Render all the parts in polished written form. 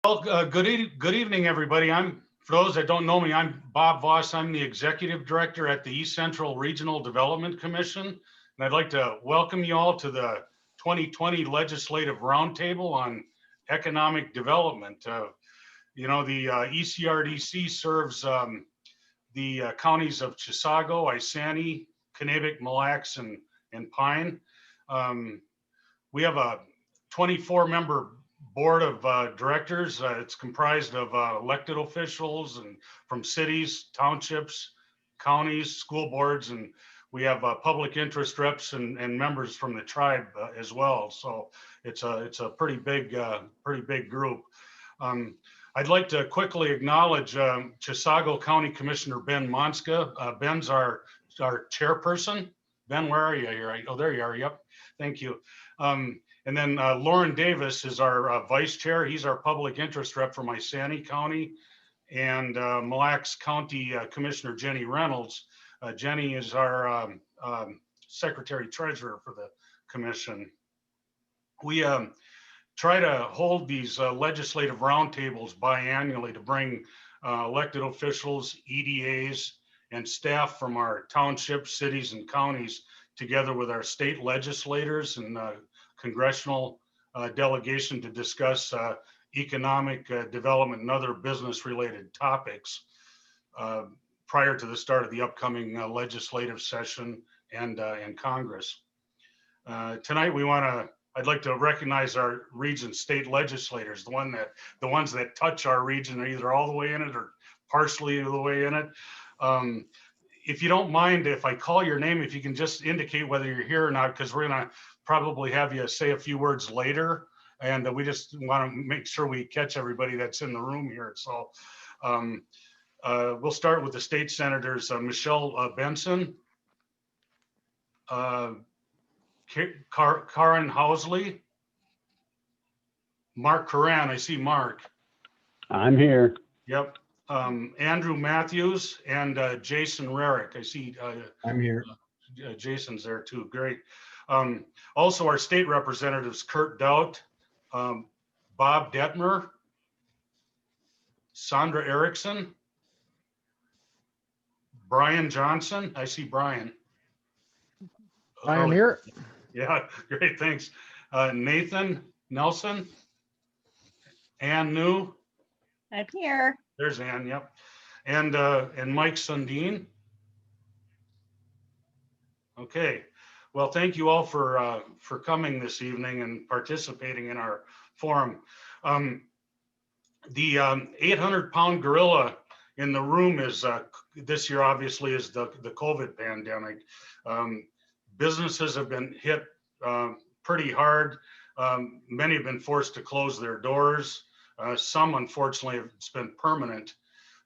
Well, good evening, everybody. For those that don't know me, I'm Bob Voss. I'm the Executive Director at the East Central Regional Development Commission. And I'd like to welcome you all to the 2020 Legislative Roundtable on Economic Development. The ECRDC serves the counties of Chisago, Isani, Kennebunk, Mille Lacs, and Pine. Um, we have a 24-member board of directors. It's comprised of elected officials and from cities, townships, counties, school boards, and we have public interest reps and members from the tribe as well. So it's a pretty big group. Um, I'd like to quickly acknowledge Chisago County Commissioner Ben Monska. Ben's our chairperson. Ben, where are you here? Oh, there you are. Yep. Thank you. And then Lauren Davis is our vice chair. He's our public interest rep from Isani County. And Mille Lacs County Commissioner Jenny Reynolds. Jenny is our secretary treasurer for the commission. We try to hold these legislative roundtables biannually to bring elected officials, EDAs, and staff from our townships, cities, and counties together with our state legislators and congressional delegation to discuss economic development and other business related topics prior to the start of the upcoming legislative session and Congress. Tonight I'd like to recognize our region state legislators, the ones that touch our region, are either all the way in it or partially the way in it. If you don't mind, if I call your name, if you can just indicate whether you're here or not, because we're gonna probably have you say a few words later, and we just want to make sure we catch everybody that's in the room here. So we'll start with the state senators, Michelle Benson, Karen Housley, Mark Coran. I see Mark. I'm here. Yep. Andrew Matthews and Jason Rarick. I see. I'm here. Jason's there too. Great. Also, our state representatives, Kurt Doubt, Bob Detmer, Sandra Erickson, Brian Johnson. I see Brian. I am here. Yeah, great, thanks. Nathan Nelson, Ann New. I'm here. There's Ann, yep. And Mike Sundin. Okay. Well, thank you all for coming this evening and participating in our forum. The 800-pound gorilla in the room is this year obviously is the COVID pandemic. Businesses have been hit pretty hard. Many have been forced to close their doors. Some, unfortunately, it's been permanent.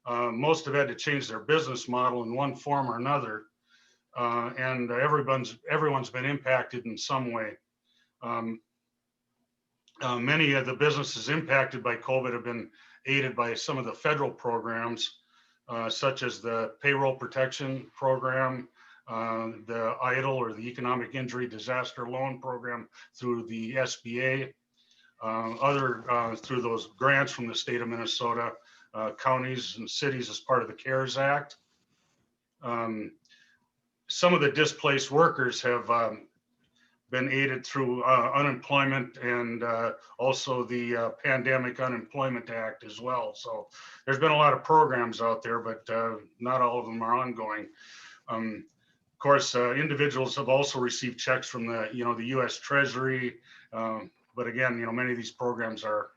Most have had to change their business model in one form or another. And everyone's been impacted in some way. Many of the businesses impacted by COVID have been aided by some of the federal programs, such as the Payroll Protection Program, the EIDL or the Economic Injury Disaster Loan Program through the SBA, through those grants from the state of Minnesota, counties and cities as part of the CARES Act. Some of the displaced workers have been aided through unemployment and also the Pandemic Unemployment Act as well. So there's been a lot of programs out there, but not all of them are ongoing. Of course, individuals have also received checks from the U.S. Treasury, but again, many of these programs are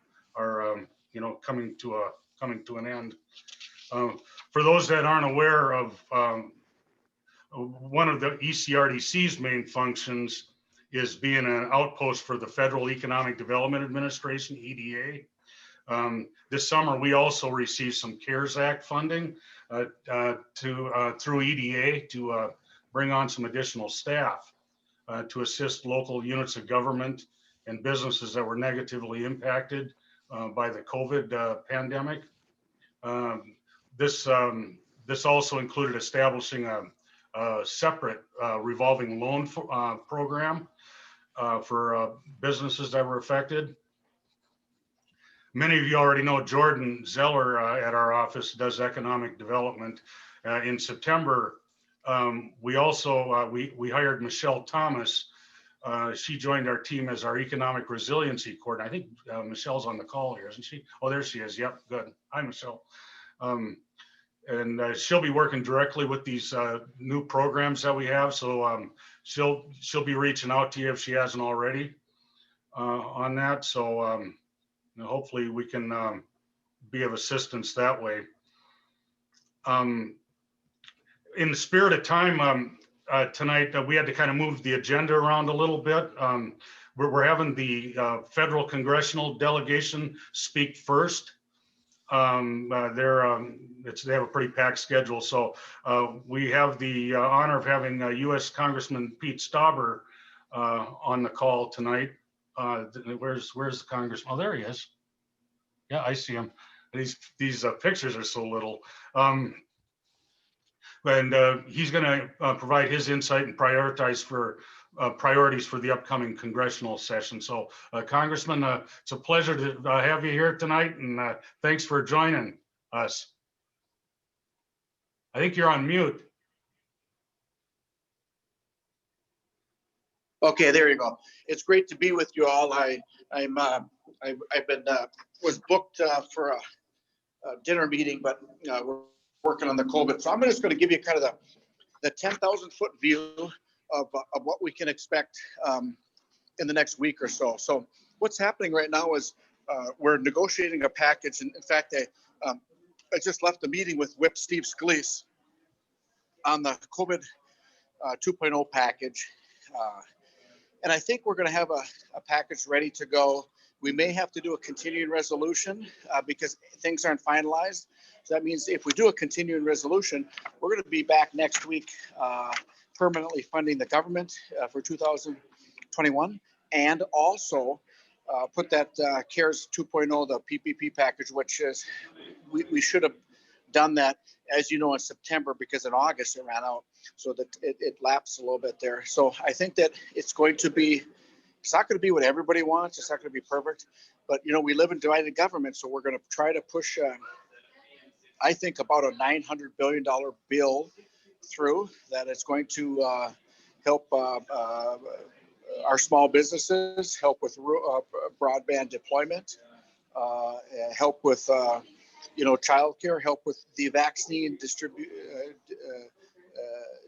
coming to an end. For those that aren't aware of, one of the ECRDC's main functions is being an outpost for the Federal Economic Development Administration, EDA. This summer, we also received some CARES Act funding through EDA to bring on some additional staff to assist local units of government and businesses that were negatively impacted by the COVID pandemic. This also included establishing a separate revolving loan program for businesses that were affected. Many of you already know Jordan Zeller at our office does economic development. In September, we also we hired Michelle Thomas. She joined our team as our economic resiliency coordinator. I think Michelle's on the call here, isn't she? Oh, there she is. Yep, good. Hi, Michelle. And she'll be working directly with these new programs that we have. So she'll be reaching out to you if she hasn't already on that. So hopefully we can be of assistance that way. In the spirit of time tonight, we had to kind of move the agenda around a little bit. We're having the federal congressional delegation speak first. They have a pretty packed schedule. So we have the honor of having U.S. Congressman Pete Stauber on the call tonight. Where's the congressman? Oh, there he is. Yeah, I see him. These pictures are so little. And he's going to provide his insight and priorities for the upcoming congressional session. So, Congressman, it's a pleasure to have you here tonight, and thanks for joining us. I think you're on mute. Okay, there you go. It's great to be with you all. Was booked for a dinner meeting, but we're working on the COVID. So I'm just going to give you kind of the 10,000 foot view of what we can expect in the next week or so. So what's happening right now is we're negotiating a package. And in fact, I just left a meeting with Whip Steve Scalise on the COVID 2.0 package. And I think we're going to have a package ready to go. We may have to do a continuing resolution because things aren't finalized. So that means if we do a continuing resolution, we're going to be back next week permanently funding the government for 2021, and also put that CARES 2.0, the PPP package, which is we should have done that, as you know, in September, because in August it ran out. So that it lapsed a little bit there. So I think that it's not going to be what everybody wants. It's not going to be perfect, but we live in divided government. So we're going to try to push, I think, about a $900 billion bill through that. It's going to help our small businesses, help with broadband deployment, help with childcare, help with the vaccine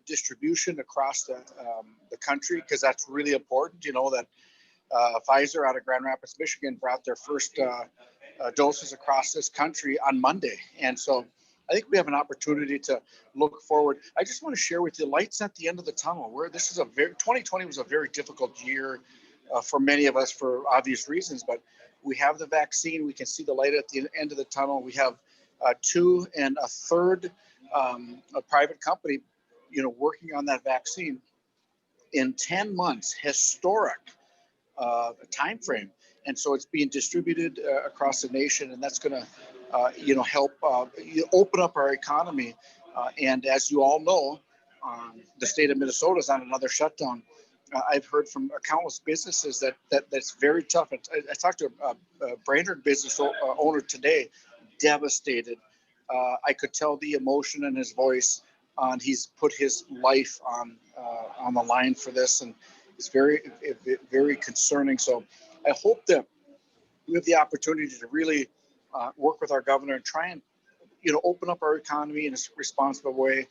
distribution across the country, because that's really important. That Pfizer out of Grand Rapids, Michigan brought their first doses across this country on Monday. And so I think we have an opportunity to look forward. I just want to share with you lights at the end of the tunnel. 2020 was a very difficult year for many of us for obvious reasons, but we have the vaccine. We can see the light at the end of the tunnel. We have 2 1/3 a private company working on that vaccine in 10 months, historic time frame. And so it's being distributed across the nation, and that's going to help open up our economy. And as you all know, the state of Minnesota is on another shutdown. I've heard from countless businesses that's very tough. I talked to a Brainerd business owner today, devastated. I could tell the emotion in his voice. He's put his life on the line for this, and it's very, very concerning. So I hope that we have the opportunity to really work with our governor and try and open up our economy in a responsible way,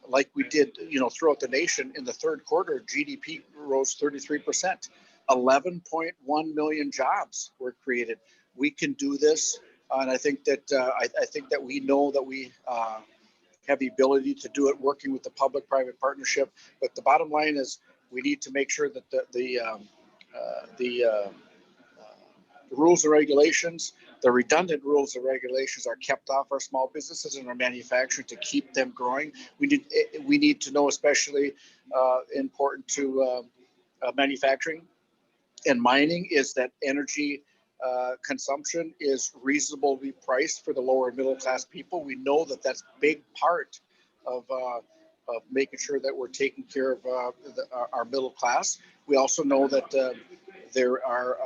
like we did throughout the nation. In the third quarter, GDP rose 33%. 11.1 million jobs were created. We can do this, and I think that we know that we have the ability to do it, working with the public-private partnership. But the bottom line is we need to make sure that the rules and regulations, the redundant rules and regulations, are kept off our small businesses and our manufacturing to keep them growing. We need to know, especially important to manufacturing and mining, is that energy consumption is reasonably priced for the lower middle class people. We know that that's a big part of making sure that we're taking care of our middle class. We also know that there are,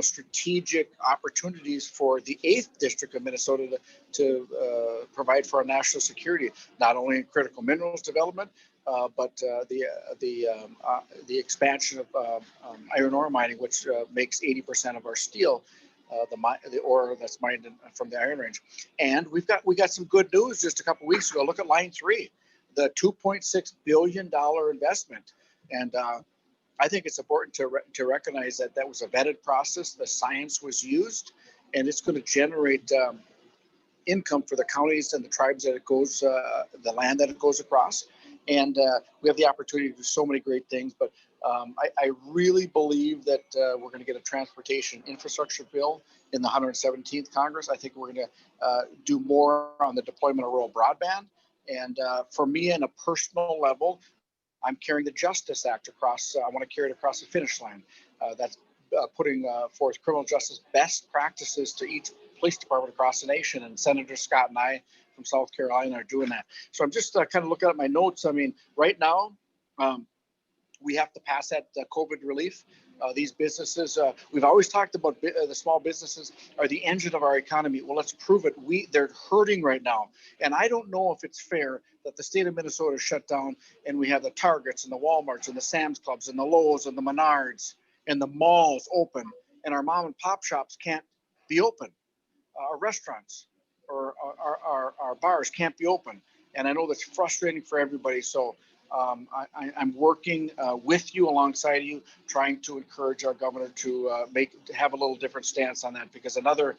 strategic opportunities for the 8th District of Minnesota to provide for our national security, not only in critical minerals development, but the expansion of iron ore mining, which makes 80% of our steel, the ore that's mined from the Iron Range. And we got some good news just a couple of weeks ago. Look at Line 3, the $2.6 billion investment, and I think it's important to recognize that that was a vetted process. The science was used, and it's going to generate income for the counties and the tribes that it goes, the land that it goes across. And we have the opportunity to do so many great things. But I really believe that we're going to get a transportation infrastructure bill in the 117th Congress. I think we're going to do more on the deployment of rural broadband. And for me, on a personal level, I'm carrying the Justice Act across. I want to carry it across the finish line. That's putting forth criminal justice best practices to each police department across the nation. And Senator Scott and I from South Carolina are doing that. So I'm just kind of looking at my notes. I mean, right now, we have to pass that COVID relief. These businesses, we've always talked about the small businesses are the engine of our economy. Well, let's prove it. They're hurting right now. And I don't know if it's fair that the state of Minnesota is shut down and we have the Targets and the Walmarts and the Sam's Clubs and the Lowe's and the Menards and the malls open, and our mom and pop shops can't be open. Our restaurants or our bars can't be open. And I know that's frustrating for everybody. So I'm working with you, alongside you, trying to encourage our governor to have a little different stance on that, because another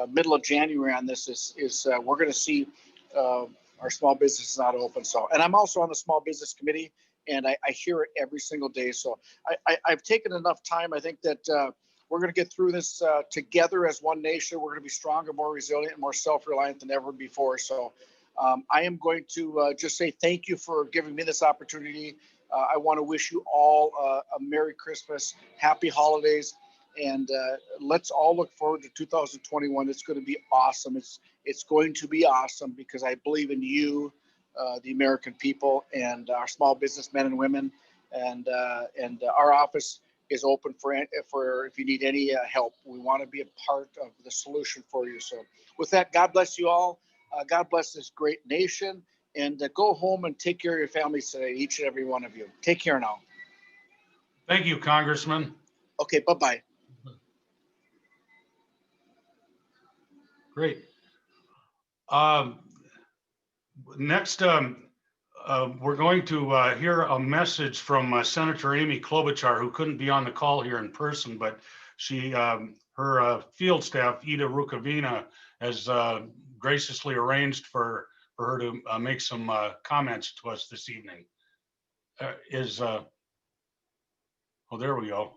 middle of January on this is we're going to see our small business is not open. So, and I'm also on the small business committee, and I hear it every single day. So I've taken enough time. I think that we're going to get through this together as one nation. We're going to be stronger, more resilient, and more self-reliant than ever before. So I am going to just say thank you for giving me this opportunity. I want to wish you all a Merry Christmas, Happy Holidays, and let's all look forward to 2021. It's going to be awesome. It's going to be awesome because I believe in you, the American people, and our small businessmen and women, and our office is open for if you need any help. We want to be a part of the solution for you. So with that, God bless you all. God bless this great nation, and go home and take care of your families today, each and every one of you. Take care now. Thank you, Congressman. Okay, bye-bye. Great. Next, we're going to hear a message from Senator Amy Klobuchar, who couldn't be on the call here in person, but she, her field staff, Ida Rukavina, has graciously arranged for her to make some comments to us this evening. Oh, there we go.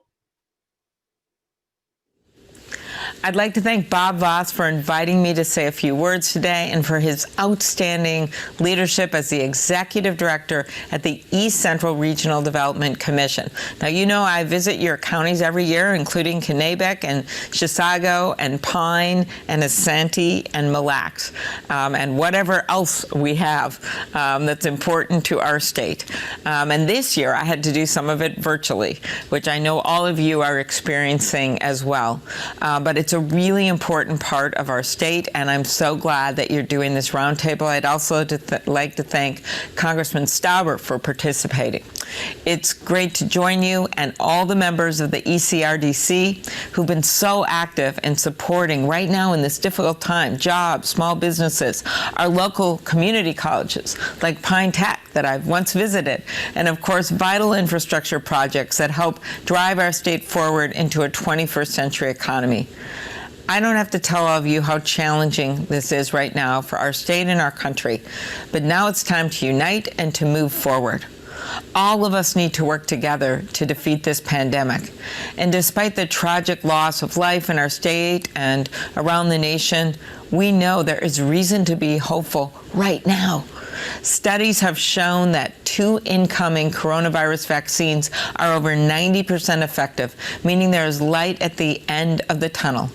I'd like to thank Bob Voss for inviting me to say a few words today and for his outstanding leadership as the Executive Director at the East Central Regional Development Commission. Now, you know I visit your counties every year, including Kennebec and Chisago and Pine and Asante and Mille Lacs, and whatever else we have that's important to our state. And this year, I had to do some of it virtually, which I know all of you are experiencing as well. But it's a really important part of our state, and I'm so glad that you're doing this roundtable. I'd also like to thank Congressman Stauber for participating. It's great to join you and all the members of the ECRDC who've been so active in supporting right now in this difficult time, jobs, small businesses, our local community colleges like Pine Tech that I've once visited, and of course vital infrastructure projects that help drive our state forward into a 21st century economy. I don't have to tell all of you how challenging this is right now for our state and our country, but now it's time to unite and to move forward. All of us need to work together to defeat this pandemic. And despite the tragic loss of life in our state and around the nation, we know there is reason to be hopeful right now. Studies have shown that 2 incoming coronavirus vaccines are over 90% effective, meaning there is light at the end of the tunnel.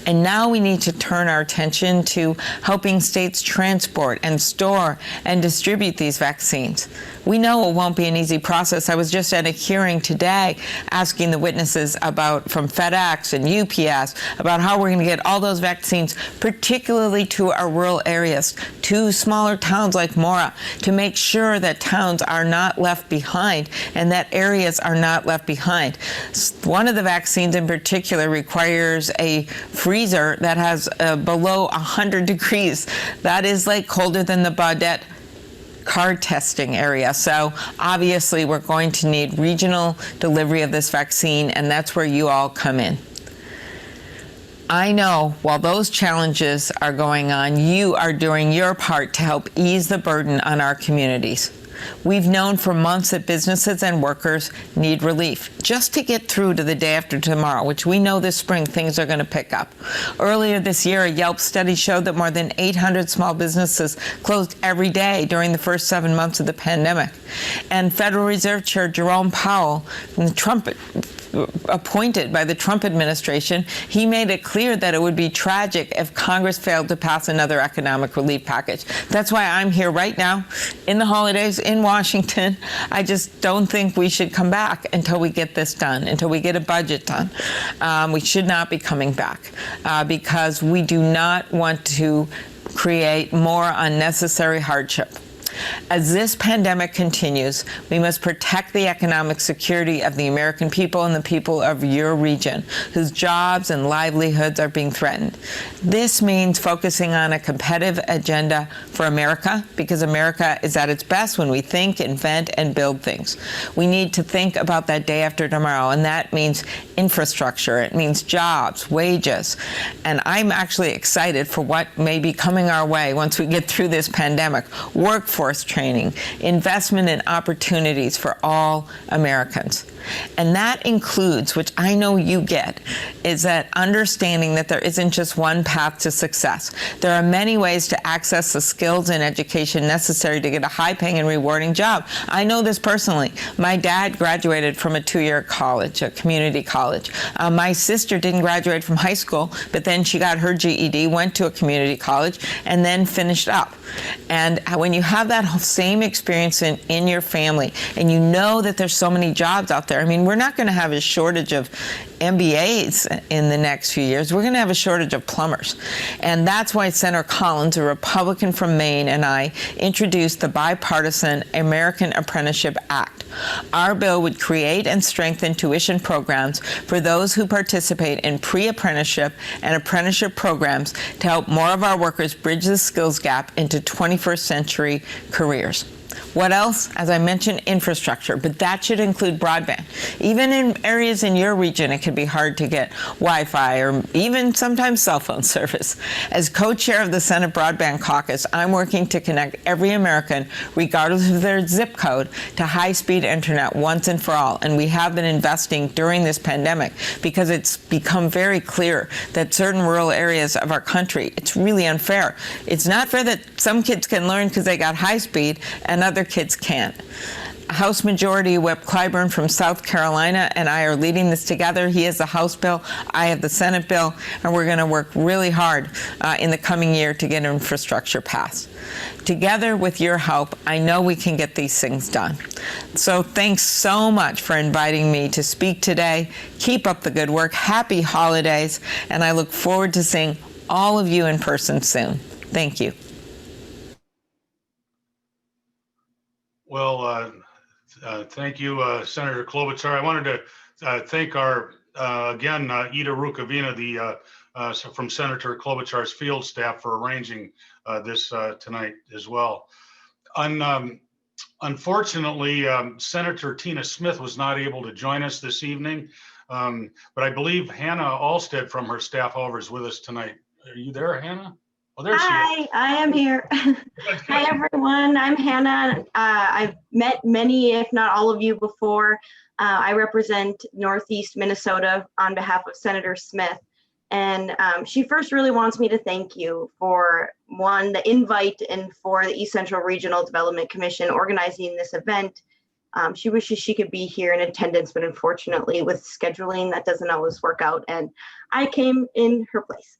And now we need to turn our attention to helping states transport and store and distribute these vaccines. We know it won't be an easy process. I was just at a hearing today asking the witnesses from FedEx and UPS about how we're going to get all those vaccines, particularly to our rural areas, to smaller towns like Mora, to make sure that towns are not left behind and that areas are not left behind. One of the vaccines in particular requires a freezer that has below 100 degrees. That is like colder than the Baudette car testing area. So obviously we're going to need regional delivery of this vaccine, and that's where you all come in. I know while those challenges are going on, you are doing your part to help ease the burden on our communities. We've known for months that businesses and workers need relief just to get through to the day after tomorrow, which we know this spring things are going to pick up. Earlier this year, a Yelp study showed that more than 800 small businesses closed every day during the first 7 months of the pandemic. And Federal Reserve Chair Jerome Powell, appointed by the Trump administration, he made it clear that it would be tragic if Congress failed to pass another economic relief package. That's why I'm here right now in the holidays in Washington. I just don't think we should come back until we get this done, until we get a budget done. We should not be coming back because we do not want to create more unnecessary hardship. As this pandemic continues, we must protect the economic security of the American people and the people of your region, whose jobs and livelihoods are being threatened. This means focusing on a competitive agenda for America, because America is at its best when we think, invent, and build things. We need to think about that day after tomorrow, and that means infrastructure. It means jobs, wages. And I'm actually excited for what may be coming our way once we get through this pandemic. Workforce training, investment in opportunities for all Americans. And that includes, which I know you get, is that understanding that there isn't just one path to success. There are many ways to access the skills and education necessary to get a high-paying and rewarding job. I know this personally. My dad graduated from a 2-year college, a community college. My sister didn't graduate from high school, but then she got her GED, went to a community college, and then finished up. And when you have that same experience in your family, and you know that there's so many jobs out there, I mean, we're not going to have a shortage of MBAs in the next few years. We're going to have a shortage of plumbers. And that's why Senator Collins, a Republican from Maine, and I introduced the bipartisan American Apprenticeship Act. Our bill would create and strengthen tuition programs for those who participate in pre-apprenticeship and apprenticeship programs to help more of our workers bridge the skills gap into 21st century careers. What else? As I mentioned, infrastructure, but that should include broadband. Even in areas in your region, it can be hard to get Wi-Fi or even sometimes cell phone service. As co-chair of the Senate Broadband Caucus, I'm working to connect every American, regardless of their zip code, to high-speed internet once and for all. And we have been investing during this pandemic because it's become very clear that certain rural areas of our country, it's really unfair. It's not fair that some kids can learn because they got high speed and other kids can't. House Majority Whip Clyburn from South Carolina and I are leading this together. He has the House bill, I have the Senate bill, and we're going to work really hard in the coming year to get infrastructure passed. Together with your help, I know we can get these things done. So thanks so much for inviting me to speak today. Keep up the good work. Happy holidays, and I look forward to seeing all of you in person soon. Thank you. Well, thank you, Senator Klobuchar. I wanted to thank our, again, Ida Rukavina, from Senator Klobuchar's field staff for arranging this tonight as well. Unfortunately, Senator Tina Smith was not able to join us this evening, but I believe Hannah Alstead from her staff, however, is with us tonight. Are you there, Hannah? Oh, there she is. Hi, I am here. Hi, everyone. I'm Hannah. I've met many, if not all of you before. I represent Northeast Minnesota on behalf of Senator Smith. And she first really wants me to thank you for, one, the invite, and for the East Central Regional Development Commission organizing this event. She wishes she could be here in attendance, but unfortunately with scheduling, that doesn't always work out, and I came in her place.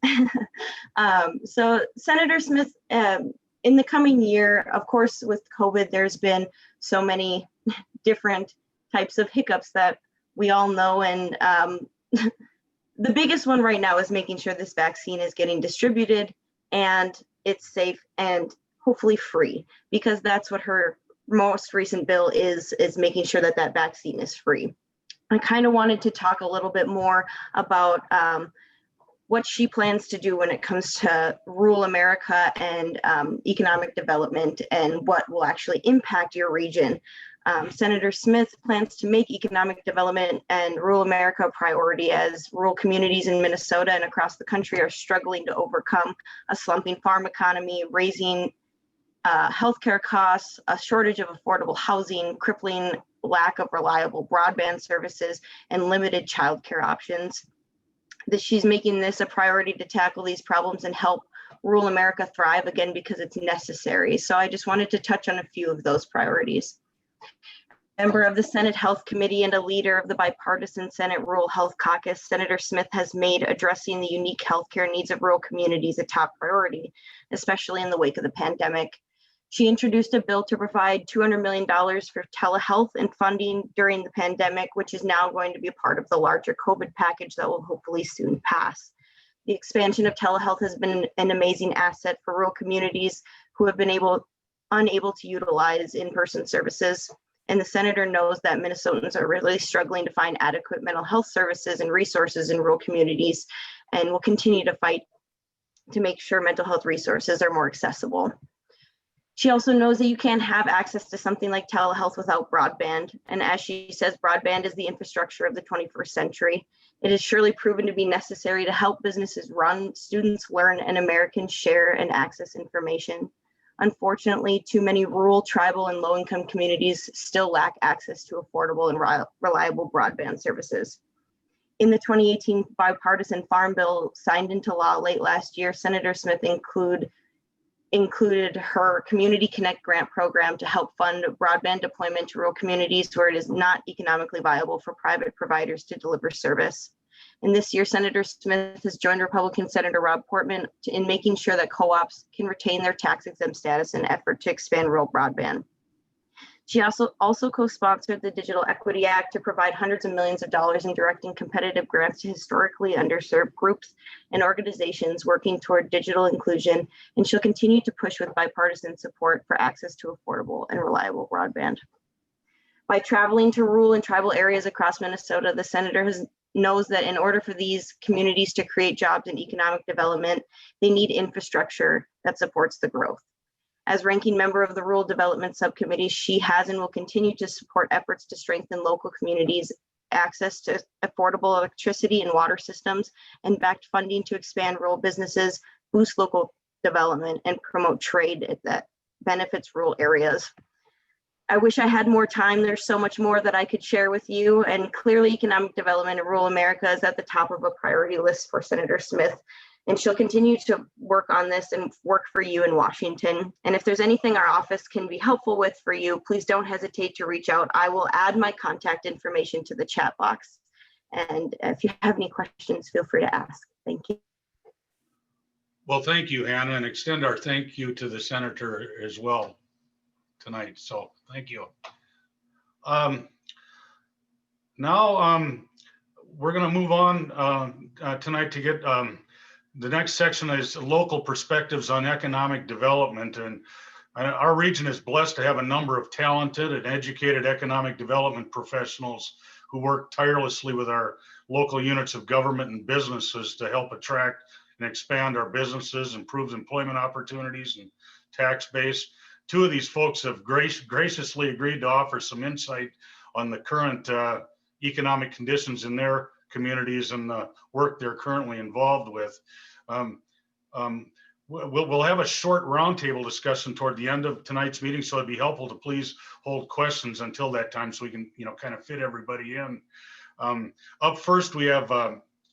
So Senator Smith, in the coming year, of course, with COVID, there's been so many different types of hiccups that we all know, and the biggest one right now is making sure this vaccine is getting distributed and it's safe and hopefully free, because that's what her most recent bill is making sure that that vaccine is free. I kind of wanted to talk a little bit more about what she plans to do when it comes to rural America and economic development, and what will actually impact your region. Senator Smith plans to make economic development and rural America a priority, as rural communities in Minnesota and across the country are struggling to overcome a slumping farm economy, raising healthcare costs, a shortage of affordable housing, crippling lack of reliable broadband services, and limited childcare options. She's making this a priority to tackle these problems and help rural America thrive again, because it's necessary. So I just wanted to touch on a few of those priorities. Member of the Senate Health Committee and a leader of the bipartisan Senate Rural Health Caucus, Senator Smith has made addressing the unique healthcare needs of rural communities a top priority, especially in the wake of the pandemic. She introduced a bill to provide $200 million for telehealth and funding during the pandemic, which is now going to be a part of the larger COVID package that will hopefully soon pass. The expansion of telehealth has been an amazing asset for rural communities who have been unable to utilize in-person services. And the senator knows that Minnesotans are really struggling to find adequate mental health services and resources in rural communities, and will continue to fight to make sure mental health resources are more accessible. She also knows that you can't have access to something like telehealth without broadband. And as she says, broadband is the infrastructure of the 21st century. It is surely proven to be necessary to help businesses run, students learn, and Americans share and access information. Unfortunately, too many rural, tribal, and low-income communities still lack access to affordable and reliable broadband services. In the 2018 bipartisan farm bill signed into law late last year, Senator Smith included her Community Connect grant program to help fund broadband deployment to rural communities where it is not economically viable for private providers to deliver service. And this year, Senator Smith has joined Republican Senator Rob Portman in making sure that co-ops can retain their tax-exempt status in an effort to expand rural broadband. She also co-sponsored the Digital Equity Act to provide hundreds of millions of dollars in direct and competitive grants to historically underserved groups and organizations working toward digital inclusion, and she'll continue to push with bipartisan support for access to affordable and reliable broadband. By traveling to rural and tribal areas across Minnesota, the senator knows that in order for these communities to create jobs and economic development, they need infrastructure that supports the growth. As ranking member of the Rural Development Subcommittee, she has and will continue to support efforts to strengthen local communities' access to affordable electricity and water systems, and backed funding to expand rural businesses, boost local development, and promote trade that benefits rural areas. I wish I had more time. There's so much more that I could share with you, and clearly economic development in rural America is at the top of a priority list for Senator Smith, and she'll continue to work on this and work for you in Washington. And if there's anything our office can be helpful with for you, please don't hesitate to reach out. I will add my contact information to the chat box. And if you have any questions, feel free to ask. Thank you. Well, thank you, Hannah, and extend our thank you to the senator as well tonight. So thank you. Now we're going to move on tonight to get the next section is local perspectives on economic development. And our region is blessed to have a number of talented and educated economic development professionals who work tirelessly with our local units of government and businesses to help attract and expand our businesses, improve employment opportunities and tax base. Two of these folks have graciously agreed to offer some insight on the current economic conditions in their communities and the work they're currently involved with. We'll have a short roundtable discussion toward the end of tonight's meeting, so it'd be helpful to please hold questions until that time so we can, kind of fit everybody in. Up first, we have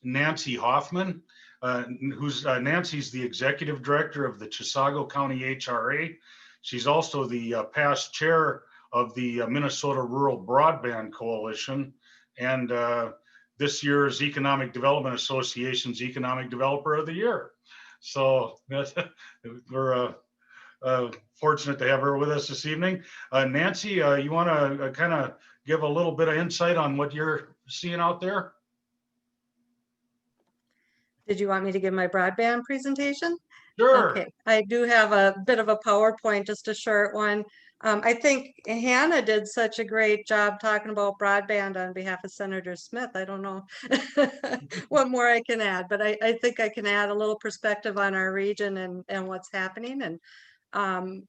Nancy Hoffman. Nancy's the executive director of the Chisago County HRA. She's also the past chair of the Minnesota Rural Broadband Coalition, and this year's Economic Development Association's Economic Developer of the Year. So we're fortunate to have her with us this evening. Nancy, you want to kind of give a little bit of insight on what you're seeing out there? Did you want me to give my broadband presentation? Sure. Okay, I do have a bit of a PowerPoint, just a short one. I think Hannah did such a great job talking about broadband on behalf of Senator Smith. I don't know what more I can add, but I think I can add a little perspective on our region and what's happening and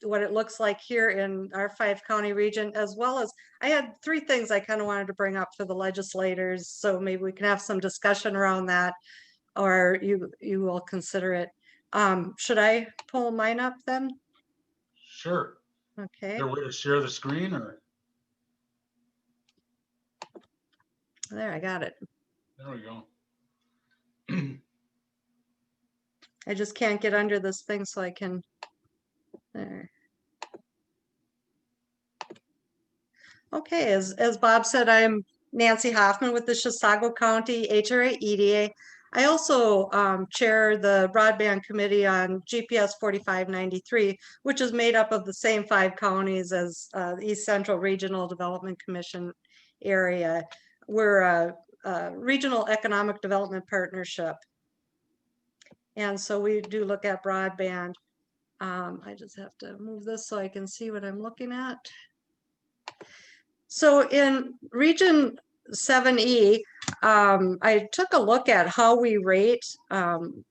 what it looks like here in our 5-county region, as well as I had 3 things I kind of wanted to bring up for the legislators. So maybe we can have some discussion around that, or you will consider it. Should I pull mine up then? Sure. Okay. Is there a way to share the screen or? There, I got it. There we go. I just can't get under this thing so I can, there. Okay, as Bob said, I'm Nancy Hoffman with the Chisago County HRA EDA. I also chair the broadband committee on GPS 4593, which is made up of the same 5 counties as the East Central Regional Development Commission area. We're a regional economic development partnership. And so we do look at broadband. I just have to move this so I can see what I'm looking at. So in Region 7E, I took a look at how we rate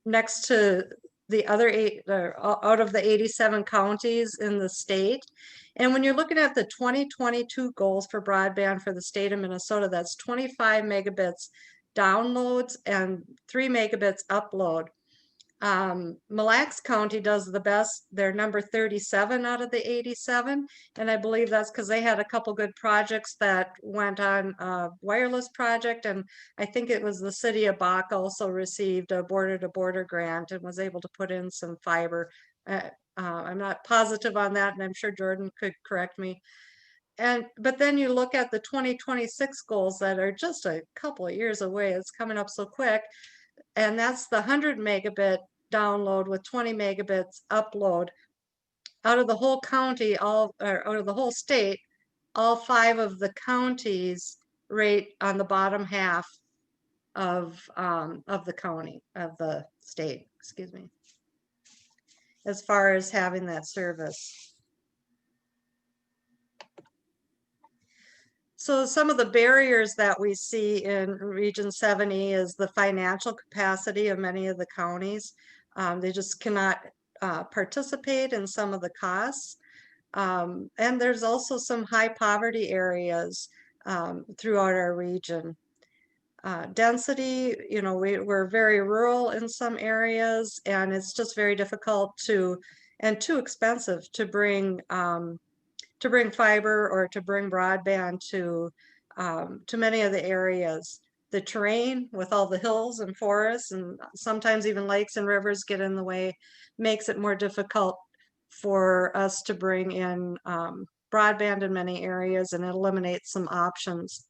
next to the other 8 out of the 87 counties in the state. And when you're looking at the 2022 goals for broadband for the state of Minnesota, that's 25 megabits downloads and 3 megabits upload. Mille Lacs County does the best. They're number 37 out of the 87. And I believe that's because they had a couple good projects that went on a wireless project. And I think it was the city of Bach also received a border-to-border grant and was able to put in some fiber. I'm not positive on that, and I'm sure Jordan could correct me. But then you look at the 2026 goals that are just a couple of years away. It's coming up so quick. And that's the 100 megabit download with 20 megabits upload. Out of the whole county, or out of the whole state, all 5 of the counties rate on the bottom half of the county, of the state, excuse me, as far as having that service. So some of the barriers that we see in Region 7E is the financial capacity of many of the counties. They just cannot participate in some of the costs. And there's also some high poverty areas throughout our region. Density, you know, we're very rural in some areas, and it's just very difficult and too expensive to bring fiber or to bring broadband to many of the areas. The terrain with all the hills and forests and sometimes even lakes and rivers get in the way, makes it more difficult for us to bring in broadband in many areas, and it eliminates some options.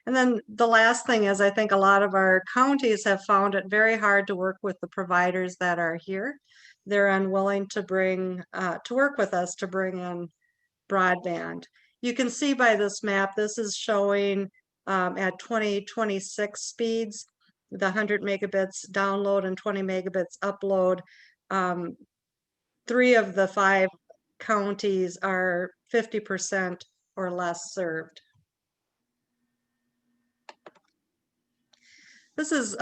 And then the last thing is, I think a lot of our counties have found it very hard to work with the providers that are here. They're unwilling to work with us to bring in broadband. You can see by this map, this is showing at 2026 speeds, the 100 megabits download and 20 megabits upload. 3 of the 5 counties are 50% or less served. This is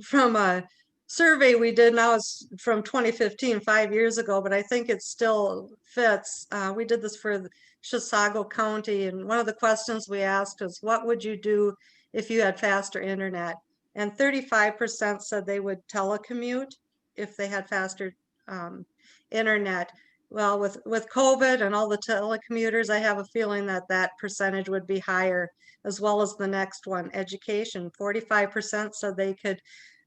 from a survey we did. Now it's from 2015, 5 years ago, but I think it still fits. We did this for Chisago County, and one of the questions we asked is, what would you do if you had faster internet? And 35% said they would telecommute if they had faster internet. Well, with COVID and all the telecommuters, I have a feeling that percentage would be higher, as well as the next one, education. 45% said they could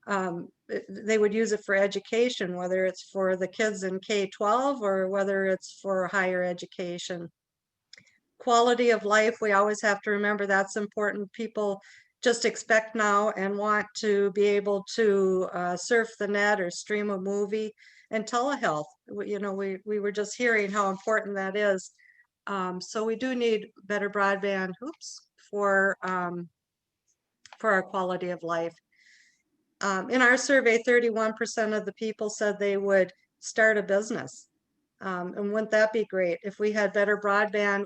they would use it for education, whether it's for the kids in K-12 or whether it's for higher education. Quality of life, we always have to remember that's important. People just expect now and want to be able to surf the net or stream a movie. And telehealth, you know, we were just hearing how important that is. So we do need better broadband, for our quality of life. In our survey, 31% of the people said they would start a business. And wouldn't that be great? If we had better broadband,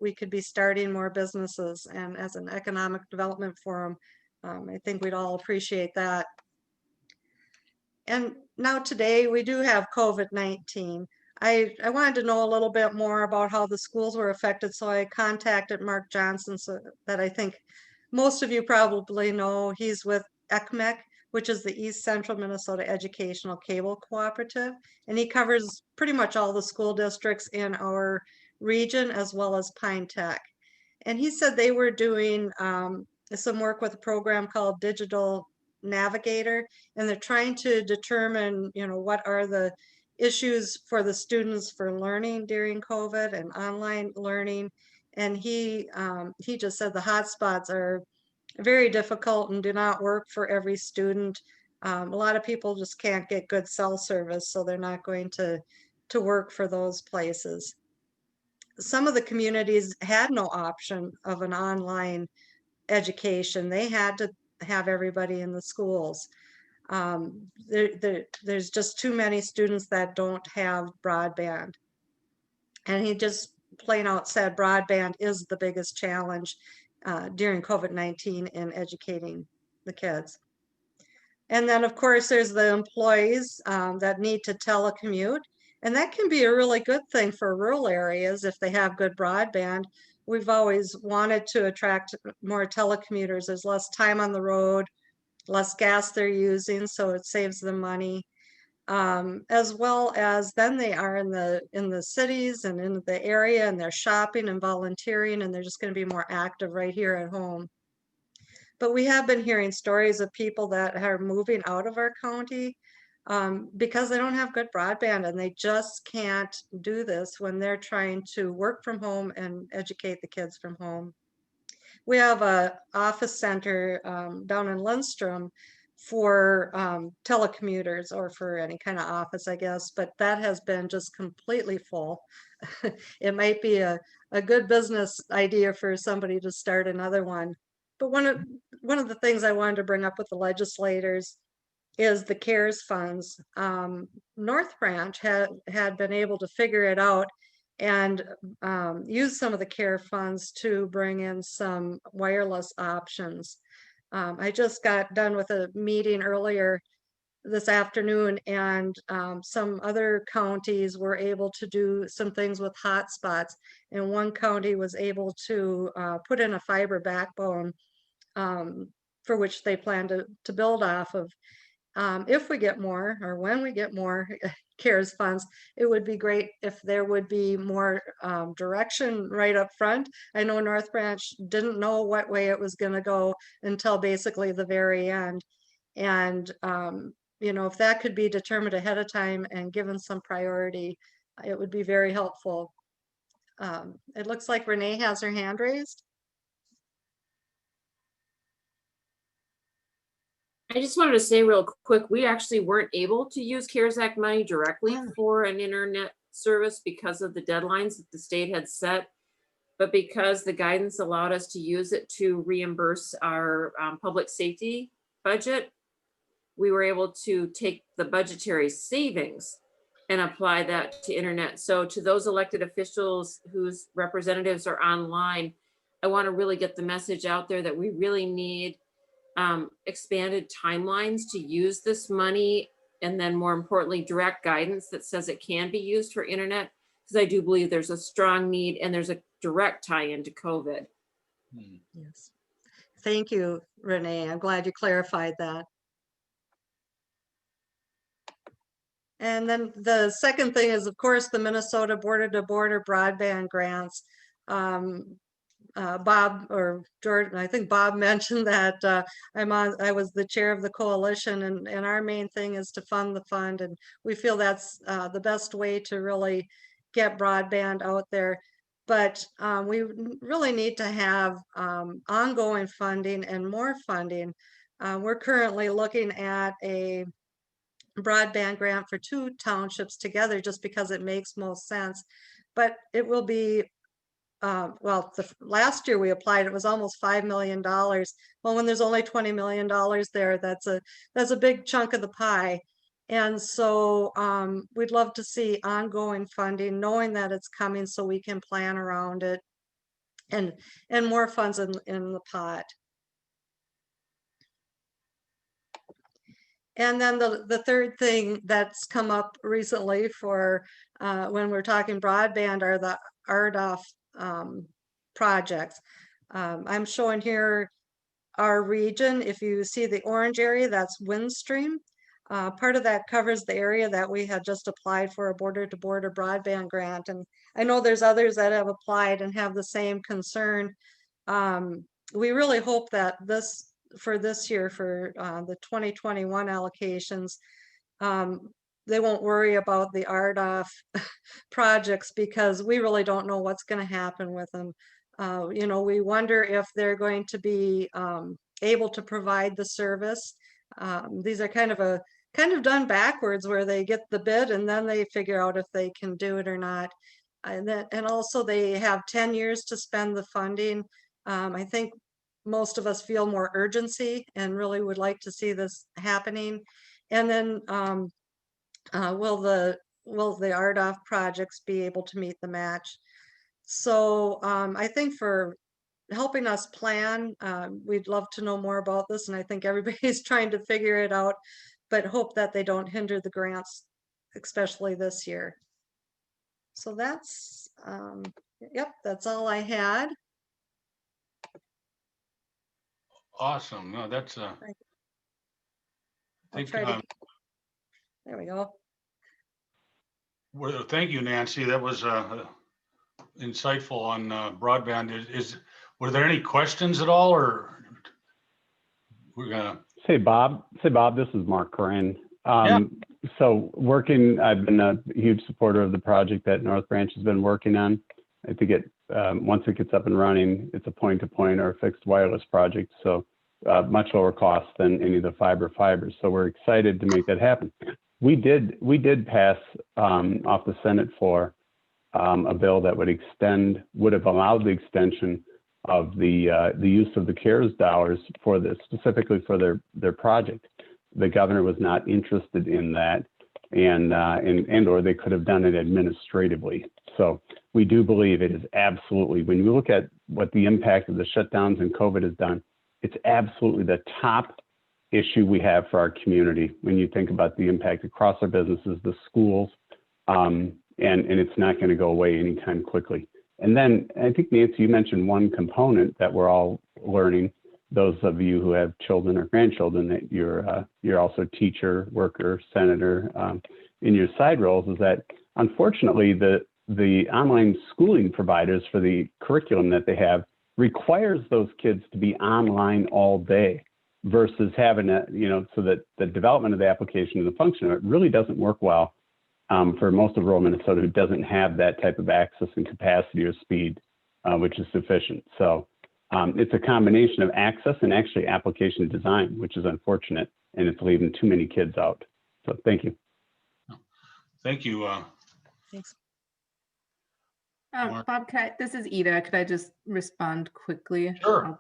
we could be starting more businesses. And as an economic development forum, I think we'd all appreciate that. And now today we do have COVID-19. I wanted to know a little bit more about how the schools were affected, so I contacted Mark Johnson, so that I think most of you probably know. He's with ECMEC, which is the East Central Minnesota Educational Cable Cooperative, and he covers pretty much all the school districts in our region as well as Pine Tech. And he said they were doing some work with a program called Digital Navigator, and they're trying to determine, you know, what are the issues for the students for learning during COVID and online learning. And he just said the hotspots are very difficult and do not work for every student. A lot of people just can't get good cell service, so they're not going to work for those places. Some of the communities had no option of an online education. They had to have everybody in the schools. There's just too many students that don't have broadband. And he just plain out said broadband is the biggest challenge during COVID-19 in educating the kids. And then of course there's the employees that need to telecommute. And that can be a really good thing for rural areas if they have good broadband. We've always wanted to attract more telecommuters. There's less time on the road, less gas they're using, so it saves them money. As well as then they are in the cities and in the area, and they're shopping and volunteering, and they're just going to be more active right here at home. But we have been hearing stories of people that are moving out of our county because they don't have good broadband, and they just can't do this when they're trying to work from home and educate the kids from home. We have a office center down in Lindstrom for telecommuters, or for any kind of office, I guess, but that has been just completely full. It might be a good business idea for somebody to start another one. But one of the things I wanted to bring up with the legislators is the CARES funds. North Branch had been able to figure it out and use some of the CARE funds to bring in some wireless options. I just got done with a meeting earlier this afternoon, and some other counties were able to do some things with hotspots, and one county was able to put in a fiber backbone for which they plan to build off of. If we get more, or when we get more CARES funds, it would be great if there would be more direction right up front. I know North Branch didn't know what way it was going to go until basically the very end. And, you know, if that could be determined ahead of time and given some priority, it would be very helpful. It looks like Renee has her hand raised. I just wanted to say real quick, we actually weren't able to use CARES Act money directly for an internet service because of the deadlines that the state had set. But because the guidance allowed us to use it to reimburse our public safety budget, we were able to take the budgetary savings and apply that to internet. So to those elected officials whose representatives are online, I want to really get the message out there that we really need expanded timelines to use this money, and then more importantly, direct guidance that says it can be used for internet, because I do believe there's a strong need and there's a direct tie into COVID. Yes. Thank you, Renee. I'm glad you clarified that. And then the second thing is, of course, the Minnesota border-to-border broadband grants. Bob or Jordan, I think Bob mentioned that I was the chair of the coalition, and our main thing is to fund the fund, and we feel that's the best way to really get broadband out there. But we really need to have ongoing funding and more funding. We're currently looking at a broadband grant for 2 townships together just because it makes most sense. But it will be, well, last year we applied, it was almost $5 million. Well, when there's only $20 million there, that's a big chunk of the pie. And so we'd love to see ongoing funding, knowing that it's coming so we can plan around it, and more funds in the pot. And then the third thing that's come up recently for when we're talking broadband are the RDOF projects. I'm showing here our region. If you see the orange area, that's Windstream. Part of that covers the area that we had just applied for a border-to-border broadband grant. And I know there's others that have applied and have the same concern. We really hope that for this year, for the 2021 allocations, they won't worry about the RDOF projects because we really don't know what's going to happen with them. You know, we wonder if they're going to be able to provide the service. These are kind of done backwards, where they get the bid and then they figure out if they can do it or not. And also they have 10 years to spend the funding. I think most of us feel more urgency and really would like to see this happening. And then will the RDOF projects be able to meet the match? So I think for helping us plan, we'd love to know more about this, and I think everybody's trying to figure it out, but hope that they don't hinder the grants, especially this year. So that's, yep, that's all I had. Awesome. No, that's I'll try to, there we go. well, thank you, Nancy. That was insightful on broadband. Were there any questions at all, or we're gonna Say Bob, this is Mark Corin. Yeah. So I've been a huge supporter of the project that North Branch has been working on. I think once it gets up and running, it's a point-to-point or fixed wireless project. So much lower cost than any of the fibers. So we're excited to make that happen. We did pass off the Senate floor a bill that would have allowed the extension of the use of the CARES dollars for this, specifically for their project. The governor was not interested in that, and or they could have done it administratively. So we do believe it is absolutely, when you look at what the impact of the shutdowns and COVID has done, it's absolutely the top issue we have for our community when you think about the impact across our businesses, the schools, and it's not going to go away anytime quickly. And then I think, Nancy, you mentioned one component that we're all learning, those of you who have children or grandchildren, that you're also teacher, worker, senator in your side roles, is that unfortunately the online schooling providers for the curriculum that they have requires those kids to be online all day versus having so that the development of the application and the function of it really doesn't work well for most of rural Minnesota, who doesn't have that type of access and capacity or speed, which is sufficient. So it's a combination of access and actually application design, which is unfortunate, and it's leaving too many kids out. So thank you. Thank you. Thanks. Bob, this is Ida. Could I just respond quickly? Sure.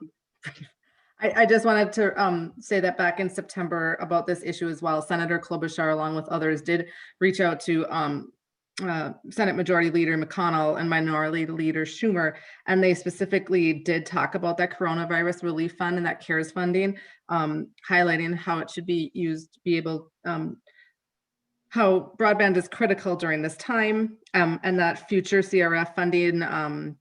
I just wanted to say that back in September about this issue as well, Senator Klobuchar, along with others, did reach out to Senate Majority Leader McConnell and Minority Leader Schumer, and they specifically did talk about that coronavirus relief fund and that CARES funding, highlighting how it should be used, how broadband is critical during this time, and that future CRF funding,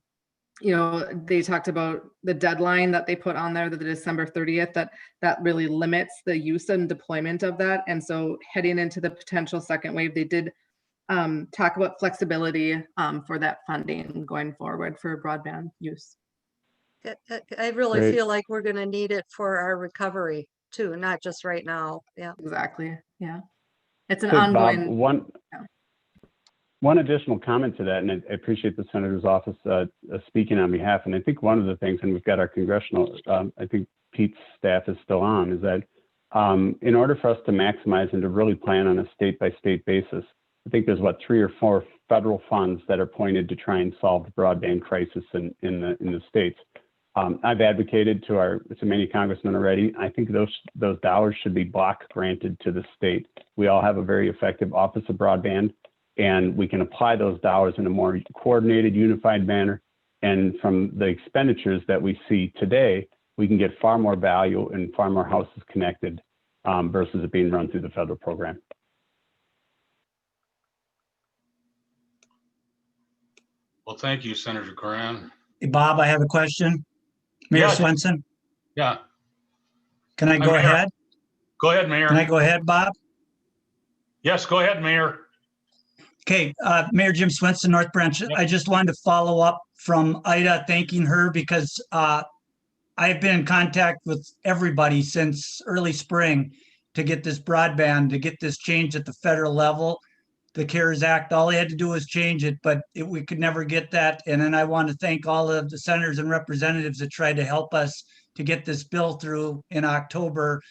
they talked about the deadline that they put on there, the December 30th, that really limits the use and deployment of that. And so heading into the potential second wave, they did talk about flexibility for that funding going forward for broadband use. I really Great. feel like we're gonna need it for our recovery too, not just right now. Yeah. Exactly. Yeah. It's an So, Bob, ongoing. Yeah. one additional comment to that, and I appreciate the senator's office speaking on behalf. And I think one of the things, and we've got our congressional, I think Pete's staff is still on, is that in order for us to maximize and to really plan on a state-by-state basis, I think there's 3 or 4 federal funds that are pointed to try and solve the broadband crisis in the states. I've advocated to many congressmen already. I think those dollars should be block granted to the state. We all have a very effective Office of Broadband, and we can apply those dollars in a more coordinated, unified manner. And from the expenditures that we see today, we can get far more value and far more houses connected versus it being run through the federal program. Well, thank you, Senator Coran. Hey, Bob, I have a question. Mayor Yeah. Swenson, Yeah, can I go Mayor. ahead? go ahead, Mayor. Can I go ahead, Bob? Yes, go ahead, Mayor. Okay, Mayor Jim Swenson, North Branch. I just wanted to follow up from Ida, thanking her because I've been in contact with everybody since early spring to get this broadband, to get this changed at the federal level. The CARES Act, all they had to do was change it, but we could never get that. And then I want to thank all of the senators and representatives that tried to help us to get this bill through in October.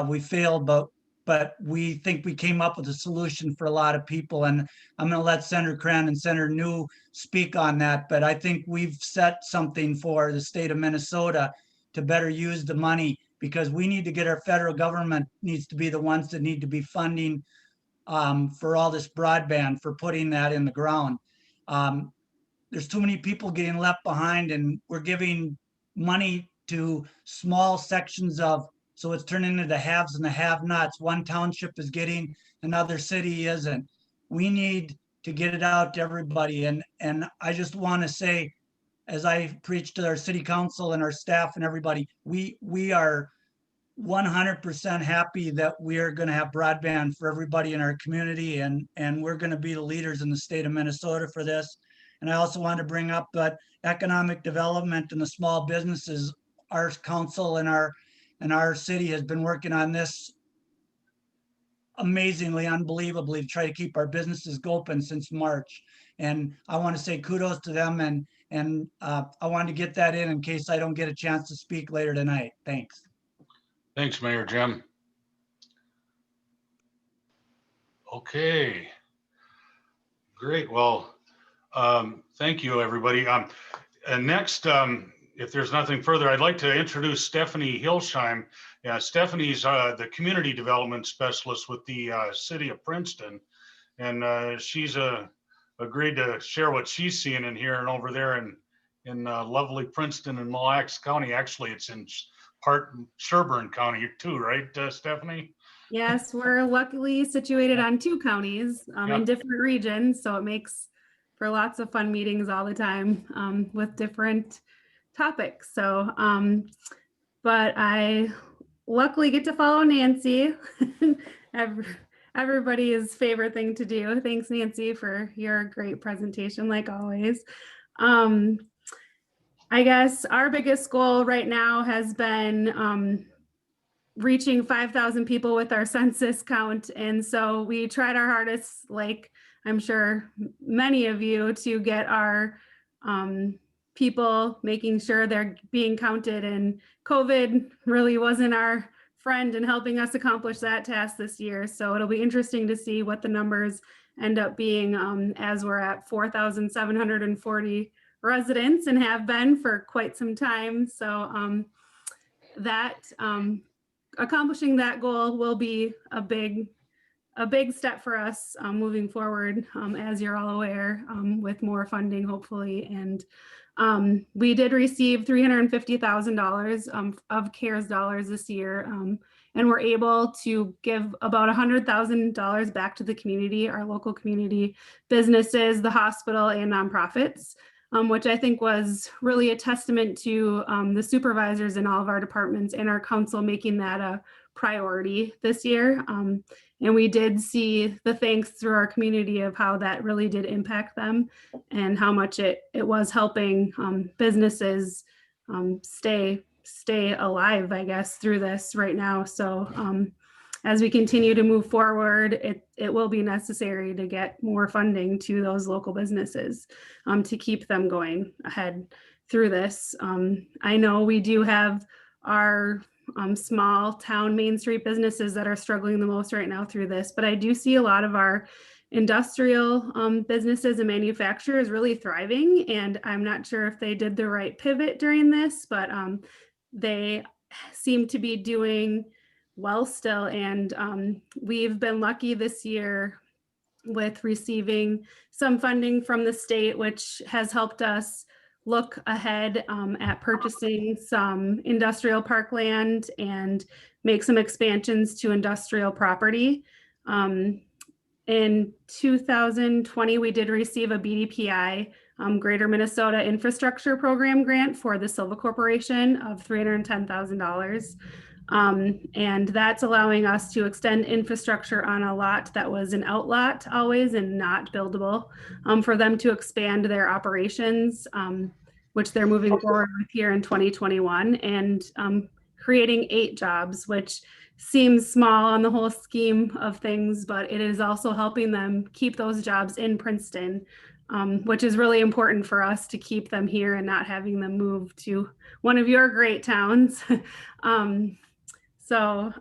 We failed, but we think we came up with a solution for a lot of people. And I'm going to let Senator Cran and Senator New speak on that. But I think we've set something for the state of Minnesota to better use the money, because we need to get our federal government needs to be the ones that need to be funding for all this broadband, for putting that in the ground. There's too many people getting left behind, and we're giving money to small sections of, so it's turning into the haves and the have-nots. One township is getting, another city isn't. We need to get it out to everybody. And I just want to say, as I preach to our city council and our staff and everybody, we are 100% happy that we are going to have broadband for everybody in our community, and we're going to be the leaders in the state of Minnesota for this. And I also want to bring up that economic development and the small businesses, our council and our city has been working on this amazingly, unbelievably, to try to keep our businesses open since March. And I want to say kudos to them, and I wanted to get that in case I don't get a chance to speak later tonight. Thanks. Thanks, Mayor Jim. Okay. Great. Well, thank you, everybody. And next, if there's nothing further, I'd like to introduce Stephanie Hilsheim. Stephanie's the community development specialist with the city of Princeton. And she's agreed to share what she's seeing in here and over there in lovely Princeton and Mille Lacs County. Actually, it's in part Sherburne County too, right, Stephanie? Yes, we're luckily situated on 2 counties in different regions, so it makes for lots of fun meetings all the time with different topics. So, but I luckily get to follow Nancy, everybody's favorite thing to do. Thanks, Nancy, for your great presentation, like always. I guess our biggest goal right now has been reaching 5,000 people with our census count. And so we tried our hardest, like I'm sure many of you, to get our people, making sure they're being counted. And COVID really wasn't our friend in helping us accomplish that task this year. So it'll be interesting to see what the numbers end up being as we're at 4,740 residents and have been for quite some time. So accomplishing that goal will be a big step for us moving forward, as you're all aware, with more funding, hopefully. And we did receive $350,000 of CARES dollars this year. And we're able to give about $100,000 back to the community, our local community businesses, the hospital, and nonprofits, which I think was really a testament to the supervisors in all of our departments and our council making that a priority this year. And we did see the thanks through our community of how that really did impact them and how much it was helping businesses stay alive, I guess, through this right now. So as we continue to move forward, it will be necessary to get more funding to those local businesses to keep them going ahead through this. I know we do have our small town Main Street businesses that are struggling the most right now through this, but I do see a lot of our industrial businesses and manufacturers really thriving. And I'm not sure if they did the right pivot during this, but they seem to be doing well still. And we've been lucky this year with receiving some funding from the state, which has helped us look ahead at purchasing some industrial parkland and make some expansions to industrial property. In 2020, we did receive a BDPI Greater Minnesota Infrastructure Program grant for the Silva Corporation of $310,000. And that's allowing us to extend infrastructure on a lot that was an outlot always and not buildable, for them to expand their operations, which they're moving forward with here in 2021, and creating 8 jobs, which seems small on the whole scheme of things, but it is also helping them keep those jobs in Princeton, which is really important for us to keep them here and not having them move to one of your great towns. So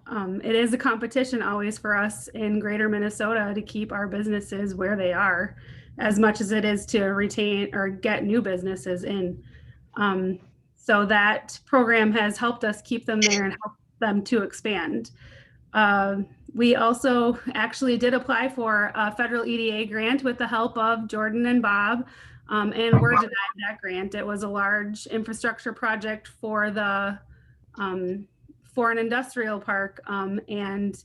it is a competition always for us in Greater Minnesota to keep our businesses where they are, as much as it is to retain or get new businesses in. So that program has helped us keep them there and help them to expand. We also actually did apply for a federal EDA grant with the help of Jordan and Bob, and were denied that grant. It was a large infrastructure project for the for an industrial park, and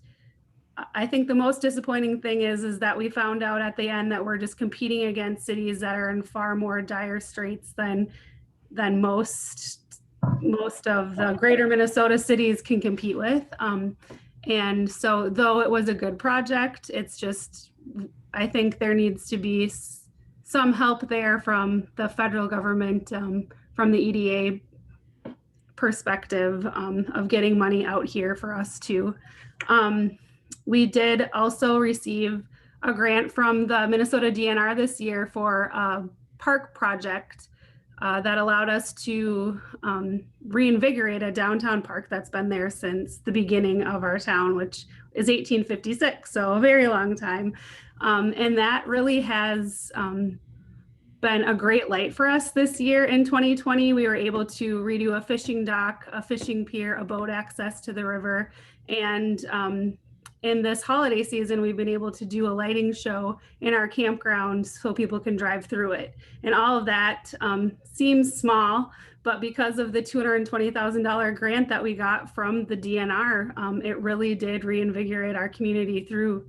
I think the most disappointing thing is that we found out at the end that we're just competing against cities that are in far more dire straits than most of the greater Minnesota cities can compete with. And so though it was a good project, it's just, I think there needs to be some help there from the federal government, from the EDA perspective, of getting money out here for us too. We did also receive a grant from the Minnesota DNR this year for a park project that allowed us to reinvigorate a downtown park that's been there since the beginning of our town, which is 1856, so a very long time. And that really has been a great light for us this year. In 2020, we were able to redo a fishing dock, a fishing pier, a boat access to the river. And in this holiday season, we've been able to do a lighting show in our campground so people can drive through it. And all of that seems small, but because of the $220,000 grant that we got from the DNR, it really did reinvigorate our community through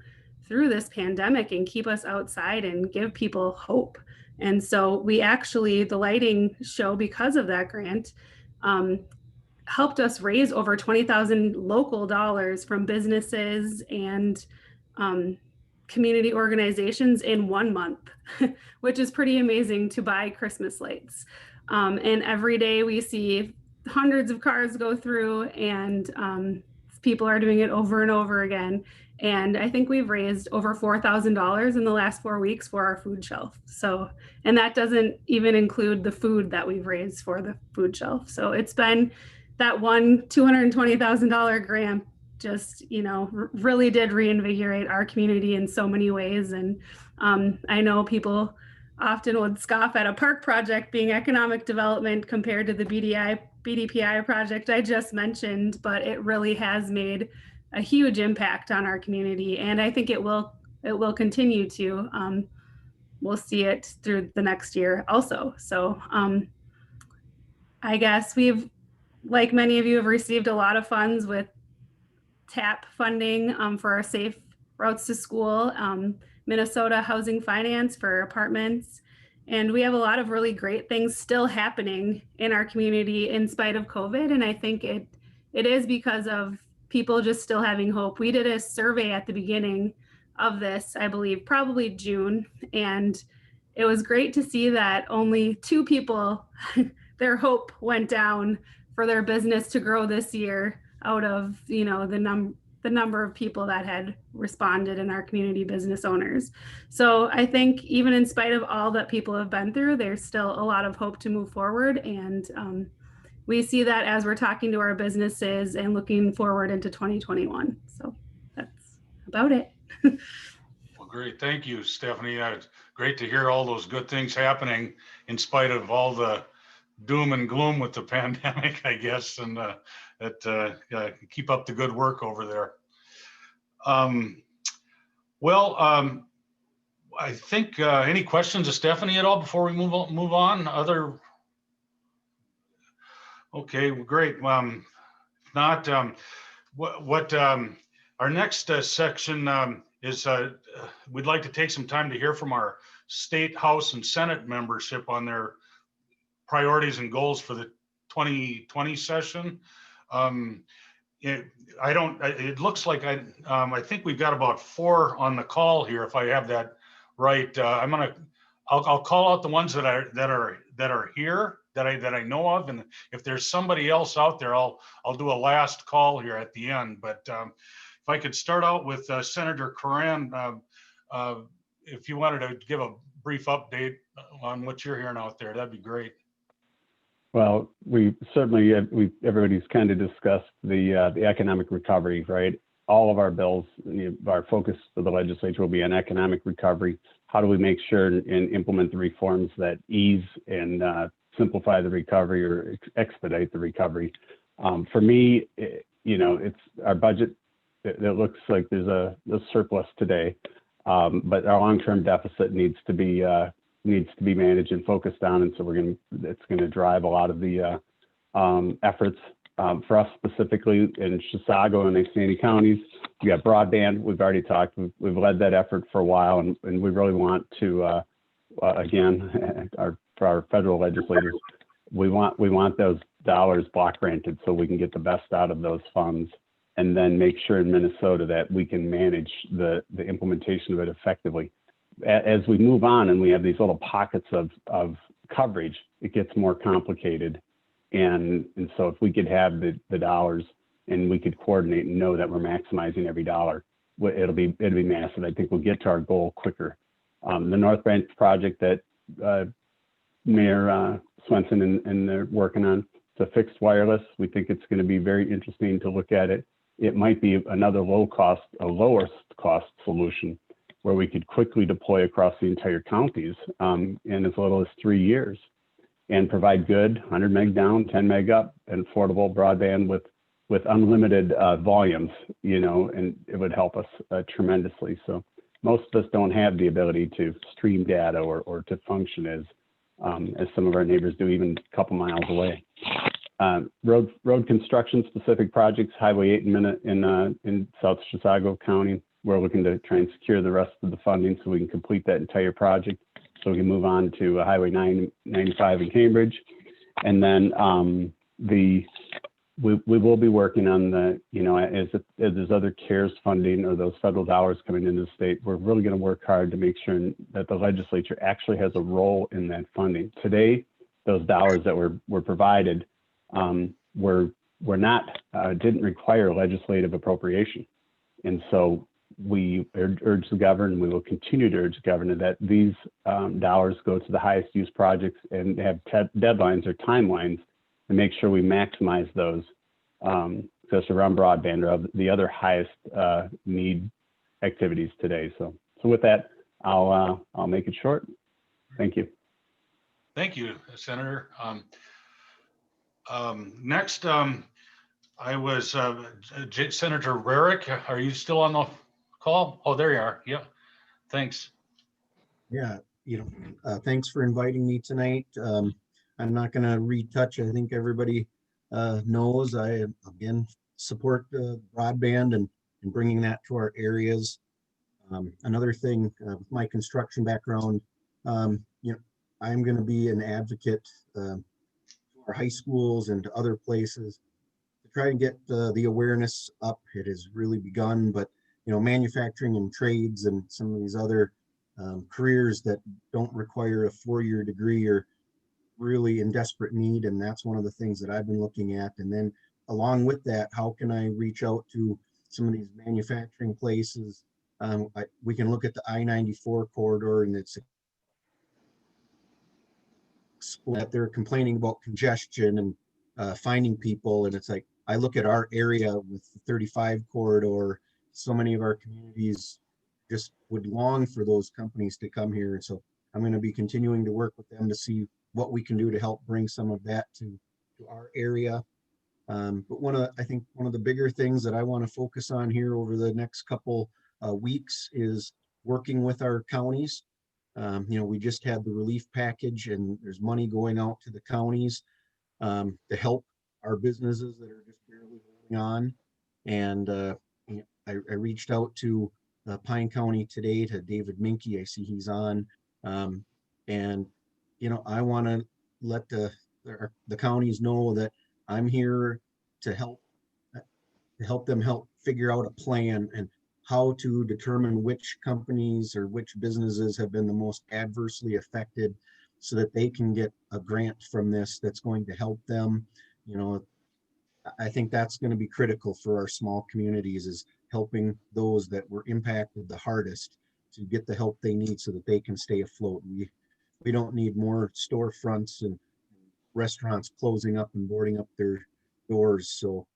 this pandemic and keep us outside and give people hope. And so we actually, the lighting show, because of that grant, helped us raise over 20,000 local dollars from businesses and community organizations in 1 month, which is pretty amazing to buy Christmas lights. And every day we see hundreds of cars go through, and people are doing it over and over again. And I think we've raised over $4,000 in the last 4 weeks for our food shelf. So, and that doesn't even include the food that we've raised for the food shelf. So it's been that one $220,000 grant just, really did reinvigorate our community in so many ways. And I know people often would scoff at a park project being economic development compared to the BDPI project I just mentioned, but it really has made a huge impact on our community. And I think it will continue to. We'll see it through the next year also. So I guess we've, like many of you, have received a lot of funds with TAP funding for our Safe Routes to School, Minnesota Housing Finance for apartments. And we have a lot of really great things still happening in our community in spite of COVID. And I think it is because of people just still having hope. We did a survey at the beginning of this, I believe, probably June. And it was great to see that only 2 people their hope went down for their business to grow this year out of, you know, the number of people that had responded in our community, business owners. So I think even in spite of all that people have been through, there's still a lot of hope to move forward. And we see that as we're talking to our businesses and looking forward into 2021. So that's about it. Well, great. Thank you, Stephanie. It's great to hear all those good things happening in spite of all the doom and gloom with the pandemic, I guess, and keep up the good work over there. I think any questions of Stephanie at all before we move on? Okay, great. If not, our next section is we'd like to take some time to hear from our state, House, and Senate membership on their priorities and goals for the 2020 session. It looks like I think we've got about 4 on the call here, if I have that right. I'll call out the ones that are here that I know of, and if there's somebody else out there, I'll do a last call here at the end. But if I could start out with Senator Coran, if you wanted to give a brief update on what you're hearing out there, that'd be great. Well, we certainly, everybody's kind of discussed the economic recovery, right? All of our bills, our focus for the legislature will be on economic recovery. How do we make sure and implement the reforms that ease and simplify the recovery or expedite the recovery? For me, it's our budget. It looks like there's a surplus today, but our long-term deficit needs to be managed and focused on, and so it's going to drive a lot of the efforts for us specifically in Chisago and Ixtapa counties. We got broadband. We've already talked. We've led that effort for a while, and we really want to again, for our federal legislators, we want those dollars block granted so we can get the best out of those funds, and then make sure in Minnesota that we can manage the implementation of it effectively. As we move on and we have these little pockets of coverage, it gets more complicated. And so if we could have the dollars and we could coordinate and know that we're maximizing every dollar, it'll be massive. I think we'll get to our goal quicker. The North Branch project that Mayor Swenson and they're working on, it's a fixed wireless. We think it's going to be very interesting to look at it. It might be another a lowest cost solution where we could quickly deploy across the entire counties in as little as 3 years and provide good 100 meg down, 10 meg up, and affordable broadband with unlimited volumes, and it would help us tremendously. So most of us don't have the ability to stream data or to function as some of our neighbors do, even a couple miles away. Road construction specific projects, Highway 8 in South Chisago County. We're looking to try and secure the rest of the funding so we can complete that entire project, so we can move on to Highway 95 in Cambridge. And then we will be working on as there's other CARES funding or those federal dollars coming into the state, we're really going to work hard to make sure that the legislature actually has a role in that funding. Today, those dollars that were provided didn't require legislative appropriation. And so we urge the governor, and we will continue to urge the governor, that these dollars go to the highest use projects and have deadlines or timelines to make sure we maximize those, just around broadband or the other highest need activities today. So with that, I'll make it short. Thank you. Thank you, Senator. Next, I was Senator Rarick. Are you still on the call? Oh, there you are. Yep. Thanks. Yeah, thanks for inviting me tonight. I'm not going to retouch. I think everybody knows I again support broadband and bringing that to our areas. Another thing, with my construction background, I'm going to be an advocate for high schools and other places to try and get the awareness up. It has really begun, but manufacturing and trades and some of these other careers that don't require a 4-year degree or really in desperate need. And that's one of the things that I've been looking at. And then along with that, how can I reach out to some of these manufacturing places? We can look at the I-94 corridor, and it's that they're complaining about congestion and finding people. And it's like, I look at our area with the 35 corridor, so many of our communities just would long for those companies to come here. And so I'm going to be continuing to work with them to see what we can do to help bring some of that to our area. But I think one of the bigger things that I want to focus on here over the next couple weeks is working with our counties. We just had the relief package, and there's money going out to the counties to help our businesses that are just barely holding on. And I reached out to Pine County today to David Minke. I see he's on. And I want to let the counties know that I'm here to help them help figure out a plan and how to determine which companies or which businesses have been the most adversely affected, so that they can get a grant from this that's going to help them. I think that's going to be critical for our small communities, is helping those that were impacted the hardest to get the help they need so that they can stay afloat. We don't need more storefronts and restaurants closing up and boarding up their doors. So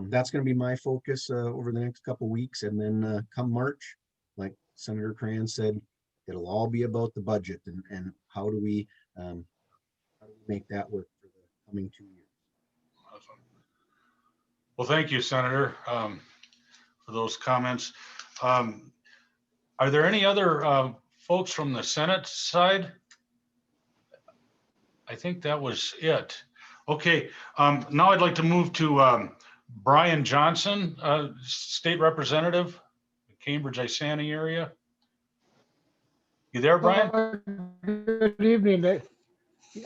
that's going to be my focus over the next couple of weeks. And then come March, like Senator Cran said, it'll all be about the budget and how do we make that work for the coming 2 years. Awesome. Well, thank you, Senator, for those comments. Are there any other folks from the Senate side? I think that was it. Okay, now I'd like to move to Brian Johnson, State Representative, Cambridge Isani area. You there, Brian? Good evening.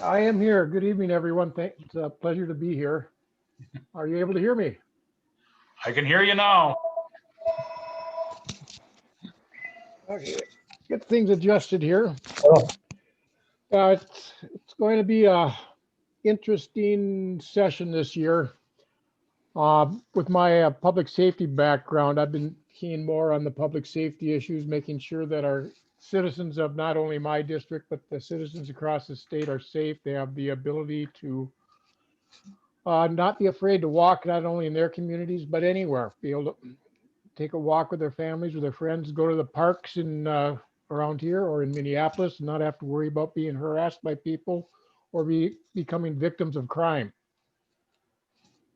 I am here. Good evening, everyone. It's a pleasure to be here. Are you able to hear me? I can hear you now. Okay, get things adjusted here. It's going to be a interesting session this year. With my public safety background, I've been keen more on the public safety issues, making sure that our citizens of not only my district, but the citizens across the state are safe. They have the ability to not be afraid to walk, not only in their communities, but anywhere. Be able to take a walk with their families, with their friends, go to the parks in around here or in Minneapolis, and not have to worry about being harassed by people or becoming victims of crime.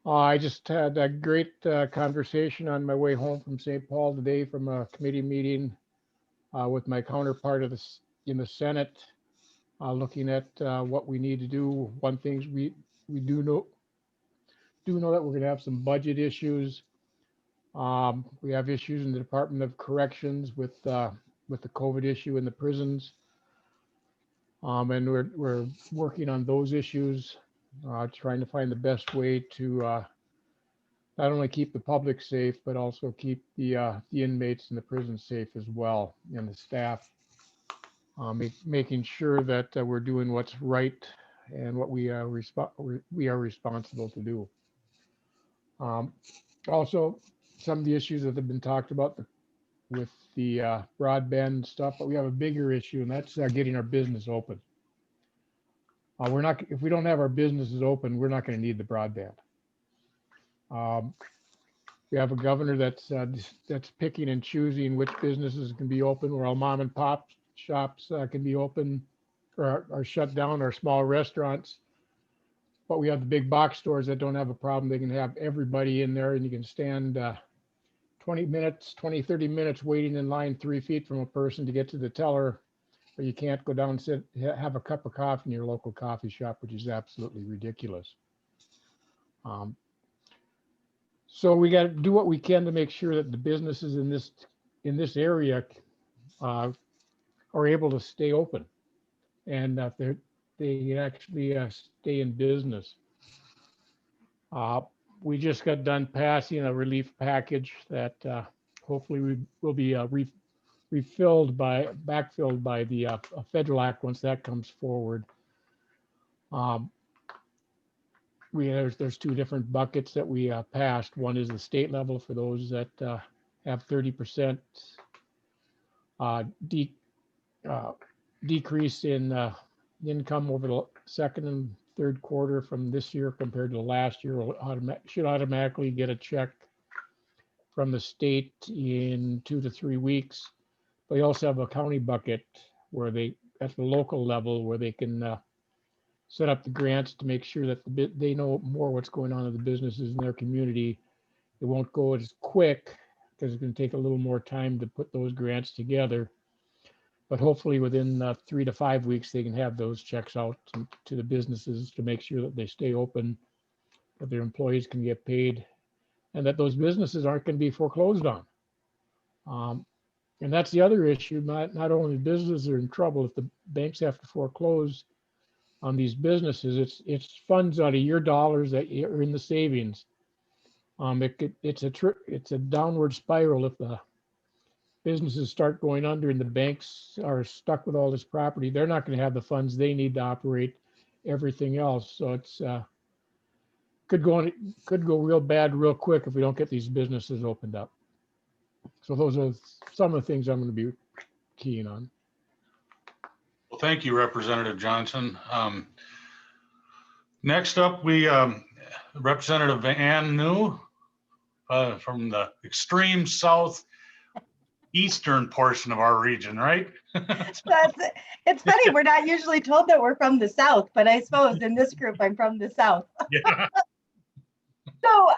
I just had a great conversation on my way home from St. Paul today from a committee meeting with my counterpart in the Senate, looking at what we need to do. One thing we do know that we're going to have some budget issues. We have issues in the Department of Corrections with the COVID issue in the prisons, and we're working on those issues, trying to find the best way to not only keep the public safe, but also keep the inmates in the prison safe as well, and the staff, making sure that we're doing what's right and what we are responsible to do. Also, some of the issues that have been talked about with the broadband stuff, but we have a bigger issue, and that's getting our business open. If we don't have our businesses open, we're not going to need the broadband. We have a governor that's picking and choosing which businesses can be open, where all mom and pop shops can be open or are shut down, or small restaurants. But we have the big box stores that don't have a problem. They can have everybody in there, and you can stand 20, 30 minutes waiting in line 3 feet from a person to get to the teller, but you can't go down and sit, have a cup of coffee in your local coffee shop, which is absolutely ridiculous. So we got to do what we can to make sure that the businesses in this area are able to stay open, and that they actually stay in business. We just got done passing a relief package that hopefully will be backfilled by the federal act once that comes forward. Um, there's two different buckets that we passed. One is the state level for those that have 30% decrease in income over the second and third quarter from this year compared to last year. Should automatically get a check from the state in 2 to 3 weeks. They also have a county bucket where they, at the local level, where they can set up the grants to make sure that they know more what's going on in the businesses in their community. It won't go as quick because it's going to take a little more time to put those grants together. But hopefully within 3 to 5 weeks, they can have those checks out to the businesses to make sure that they stay open, that their employees can get paid, and that those businesses aren't going to be foreclosed on. And that's the other issue. Not only businesses are in trouble if the banks have to foreclose on these businesses, it's funds out of your dollars that are in the savings. It's a downward spiral if the businesses start going under and the banks are stuck with all this property. They're not going to have the funds they need to operate everything else. So it's could go real bad real quick if we don't get these businesses opened up. So those are some of the things I'm going to be keying on. Well, thank you, Representative Johnson. Next up, we Representative Ann New from the extreme south eastern portion of our region, right? It's funny, we're not usually told that we're from the south, but I suppose in this group I'm from the south. Yeah. So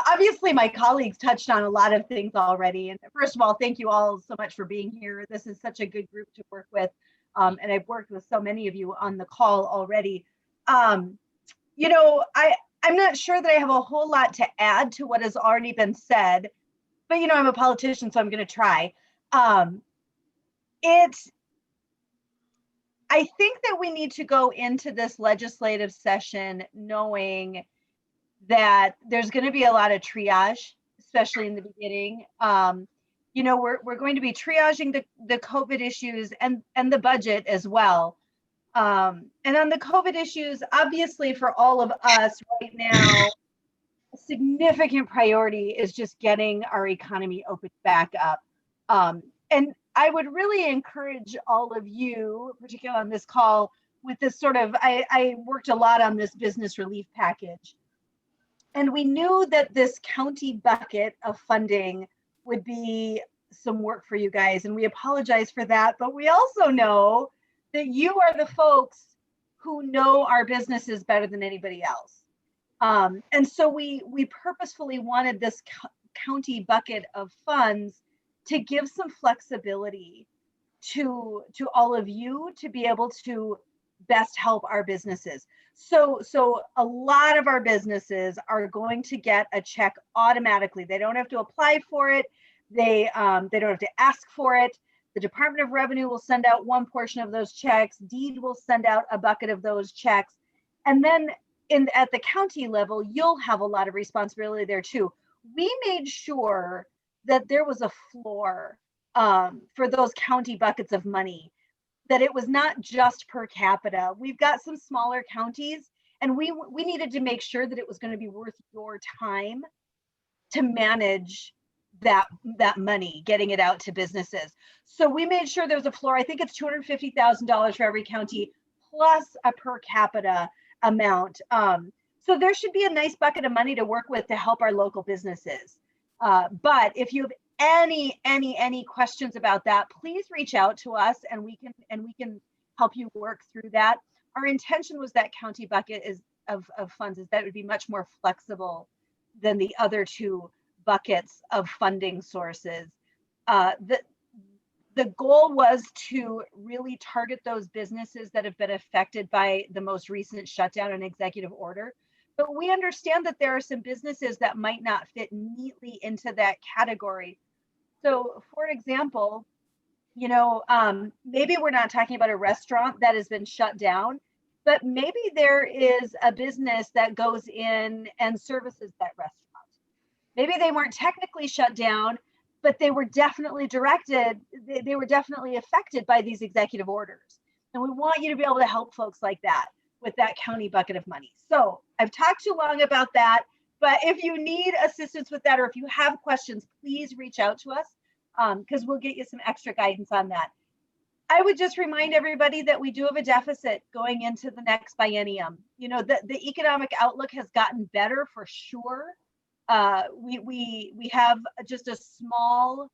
obviously my colleagues touched on a lot of things already. And first of all, thank you all so much for being here. This is such a good group to work with. And I've worked with so many of you on the call already. You know, I'm not sure that I have a whole lot to add to what has already been said, but you know, I'm a politician, so I'm going to try. I think that we need to go into this legislative session knowing that there's going to be a lot of triage, especially in the beginning. You know, we're going to be triaging the COVID issues and the budget as well. And on the COVID issues, obviously for all of us right now, a significant priority is just getting our economy opened back up. And I would really encourage all of you, particularly on this call, with this sort of, I worked a lot on this business relief package. And we knew that this county bucket of funding would be some work for you guys. And we apologize for that. But we also know that you are the folks who know our businesses better than anybody else. And so we purposefully wanted this county bucket of funds to give some flexibility to all of you to be able to best help our businesses. So a lot of our businesses are going to get a check automatically. They don't have to apply for it. They don't have to ask for it. The Department of Revenue will send out one portion of those checks. Deed will send out a bucket of those checks. And then at the county level, you'll have a lot of responsibility there too. We made sure that there was a floor for those county buckets of money, that it was not just per capita. We've got some smaller counties, and we needed to make sure that it was going to be worth your time to manage that money, getting it out to businesses. So we made sure there was a floor. I think it's $250,000 for every county, plus a per capita amount. So there should be a nice bucket of money to work with to help our local businesses. But if you have any questions about that, please reach out to us and we can help you work through that. Our intention was that county bucket of funds is that it would be much more flexible than the other two buckets of funding sources. The goal was to really target those businesses that have been affected by the most recent shutdown and executive order. But we understand that there are some businesses that might not fit neatly into that category. So for example, you know, maybe we're not talking about a restaurant that has been shut down, but maybe there is a business that goes in and services that restaurant. Maybe they weren't technically shut down, but they were definitely directed, they were definitely affected by these executive orders. And we want you to be able to help folks like that. with that county bucket of money. So I've talked too long about that, but if you need assistance with that, or if you have questions, please reach out to us, because we'll get you some extra guidance on that. I would just remind everybody that we do have a deficit going into the next biennium. You know, the economic outlook has gotten better for sure. We have just a small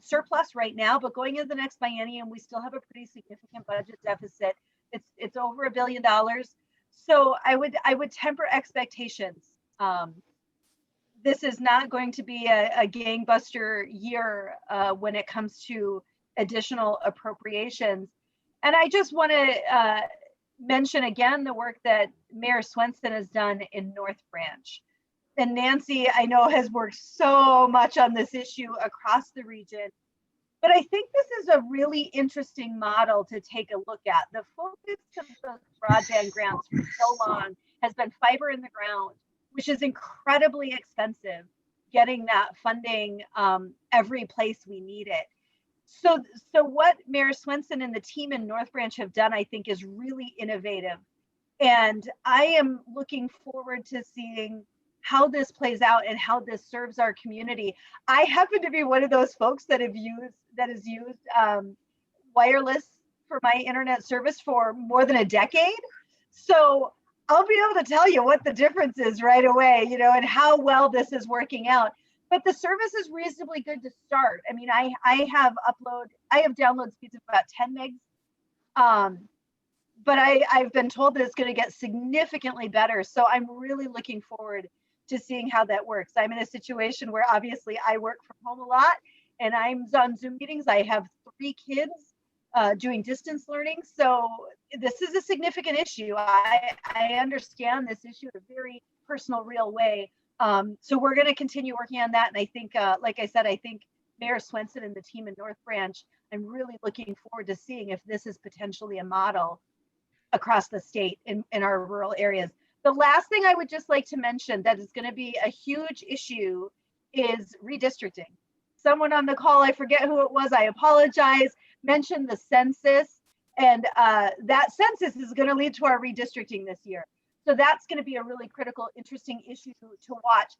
surplus right now, but going into the next biennium, we still have a pretty significant budget deficit. It's over $1 billion. So I would temper expectations. This is not going to be a gangbuster year when it comes to additional appropriations. And I just want to mention again the work that Mayor Swenson has done in North Branch. And Nancy, I know, has worked so much on this issue across the region. But I think this is a really interesting model to take a look at. The focus of the broadband grants for so long has been fiber in the ground, which is incredibly expensive, getting that funding every place we need it. So what Mayor Swenson and the team in North Branch have done, I think, is really innovative. And I am looking forward to seeing how this plays out and how this serves our community. I happen to be one of those folks that has used wireless for my internet service for more than a decade. So I'll be able to tell you what the difference is right away, you know, and how well this is working out. But the service is reasonably good to start. I mean, I have download speeds of about 10 megs. But I've been told that it's going to get significantly better. So I'm really looking forward to seeing how that works. I'm in a situation where obviously I work from home a lot and I'm on Zoom meetings. I have 3 kids doing distance learning. So this is a significant issue. I understand this issue in a very personal, real way. So we're going to continue working on that. And I think, like I said, I think Mayor Swenson and the team in North Branch, I'm really looking forward to seeing if this is potentially a model across the state in our rural areas. The last thing I would just like to mention that is going to be a huge issue is redistricting. Someone on the call, I forget who it was, I apologize, mentioned the census, and that census is going to lead to our redistricting this year. So that's going to be a really critical, interesting issue to watch.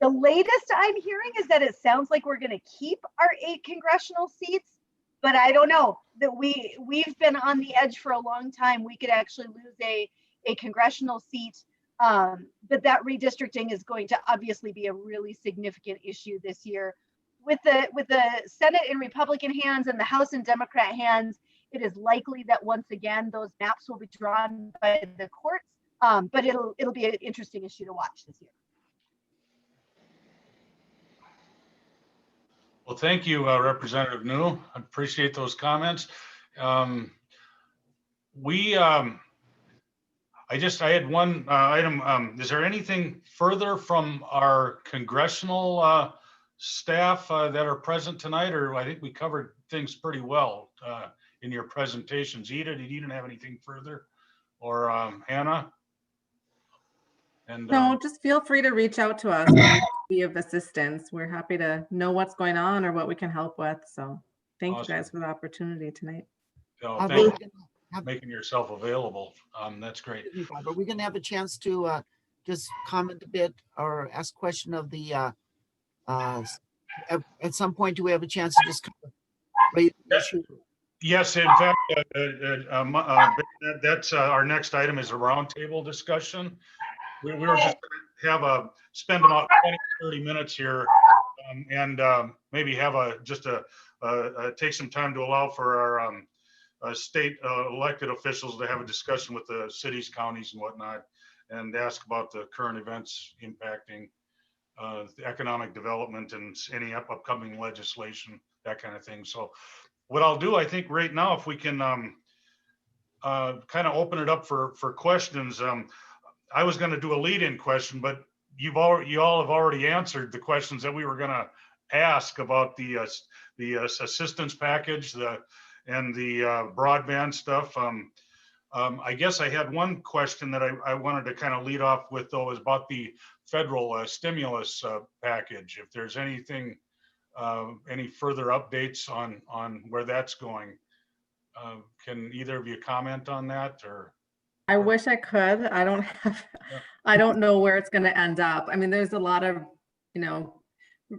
The latest I'm hearing is that it sounds like we're going to keep our 8 congressional seats, but I don't know. That we've been on the edge for a long time. We could actually lose a congressional seat, but that redistricting is going to obviously be a really significant issue this year. With the Senate in Republican hands and the House in Democrat hands, it is likely that once again those maps will be drawn by the courts. But it'll be an interesting issue to watch this year. Well, thank you, Representative New. I appreciate those comments. I had one item. Is there anything further from our congressional staff that are present tonight, or I think we covered things pretty well in your presentations? Ida, did you have anything further, or Hannah? And no, just feel free to reach out to us if we can be of assistance. We're happy to know what's going on or what we can help with. So thank you guys for the opportunity tonight. Thank you for making yourself available. That's great. But we're going to have a chance to just comment a bit or ask a question of the, at some point, do we have a chance to just raise the issue? Yes, in fact, that's our next item is a roundtable discussion. We were just going to spend about 20, 30 minutes here and maybe have take some time to allow for our state elected officials to have a discussion with the cities, counties and whatnot, and ask about the current events impacting the economic development and any upcoming legislation, that kind of thing. So what I'll do, I think right now, if we can kind of open it up for questions. I was going to do a lead-in question, but you all have already answered the questions that we were going to ask about the assistance package, and the broadband stuff. I guess I had one question that I wanted to kind of lead off with, though, is about the federal stimulus package. If there's anything, any further updates on where that's going, can either of you comment on that? Or I wish I could. I don't have, I don't know where it's going to end up. I mean, there's a lot of, you know,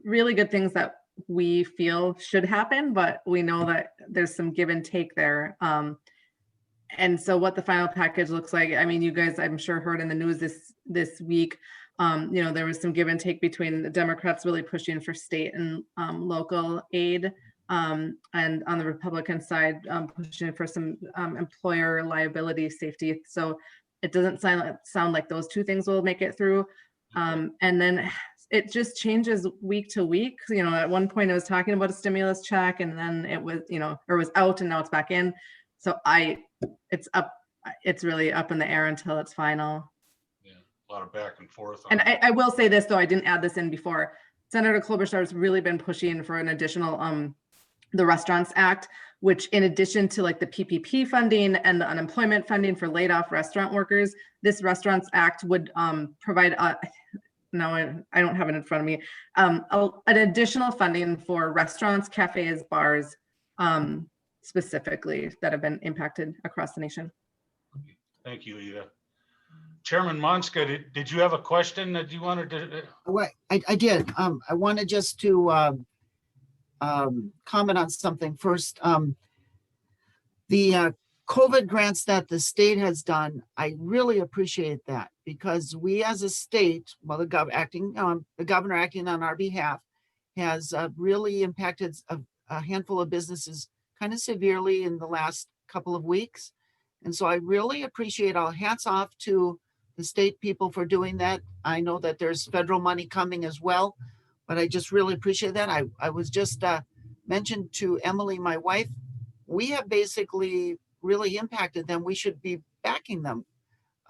really good things that we feel should happen, but we know that there's some give and take there. And so what the final package looks like, I mean, you guys, I'm sure heard in the news this week, you know, there was some give and take between the Democrats really pushing for state and local aid, and on the Republican side, pushing for some employer liability safety. So it doesn't sound like those two things will make it through. And then it just changes week to week. You know, at one point it was talking about a stimulus check, and then it was, you know, or was out, and now it's back in. So it's really up in the air until it's final. Yeah, a lot of back and forth. And I will say this, though, I didn't add this in before. Senator Klobuchar has really been pushing for an additional, the Restaurants Act, which in addition to like the PPP funding and the unemployment funding for laid off restaurant workers, this Restaurants Act would provide, no, I don't have it in front of me, an additional funding for restaurants, cafes, bars, specifically that have been impacted across the nation. Thank you, Ida. Chairman Monska, did you have a question that you wanted to? I did. I wanted just to comment on something first. The COVID grants that the state has done, I really appreciate that, because we as a state, well, the governor acting on our behalf has really impacted a handful of businesses kind of severely in the last couple of weeks. And so I really appreciate, all hats off to the state people for doing that. I know that there's federal money coming as well, but I just really appreciate that. I was just mentioned to Emily, my wife, we have basically really impacted them. We should be backing them.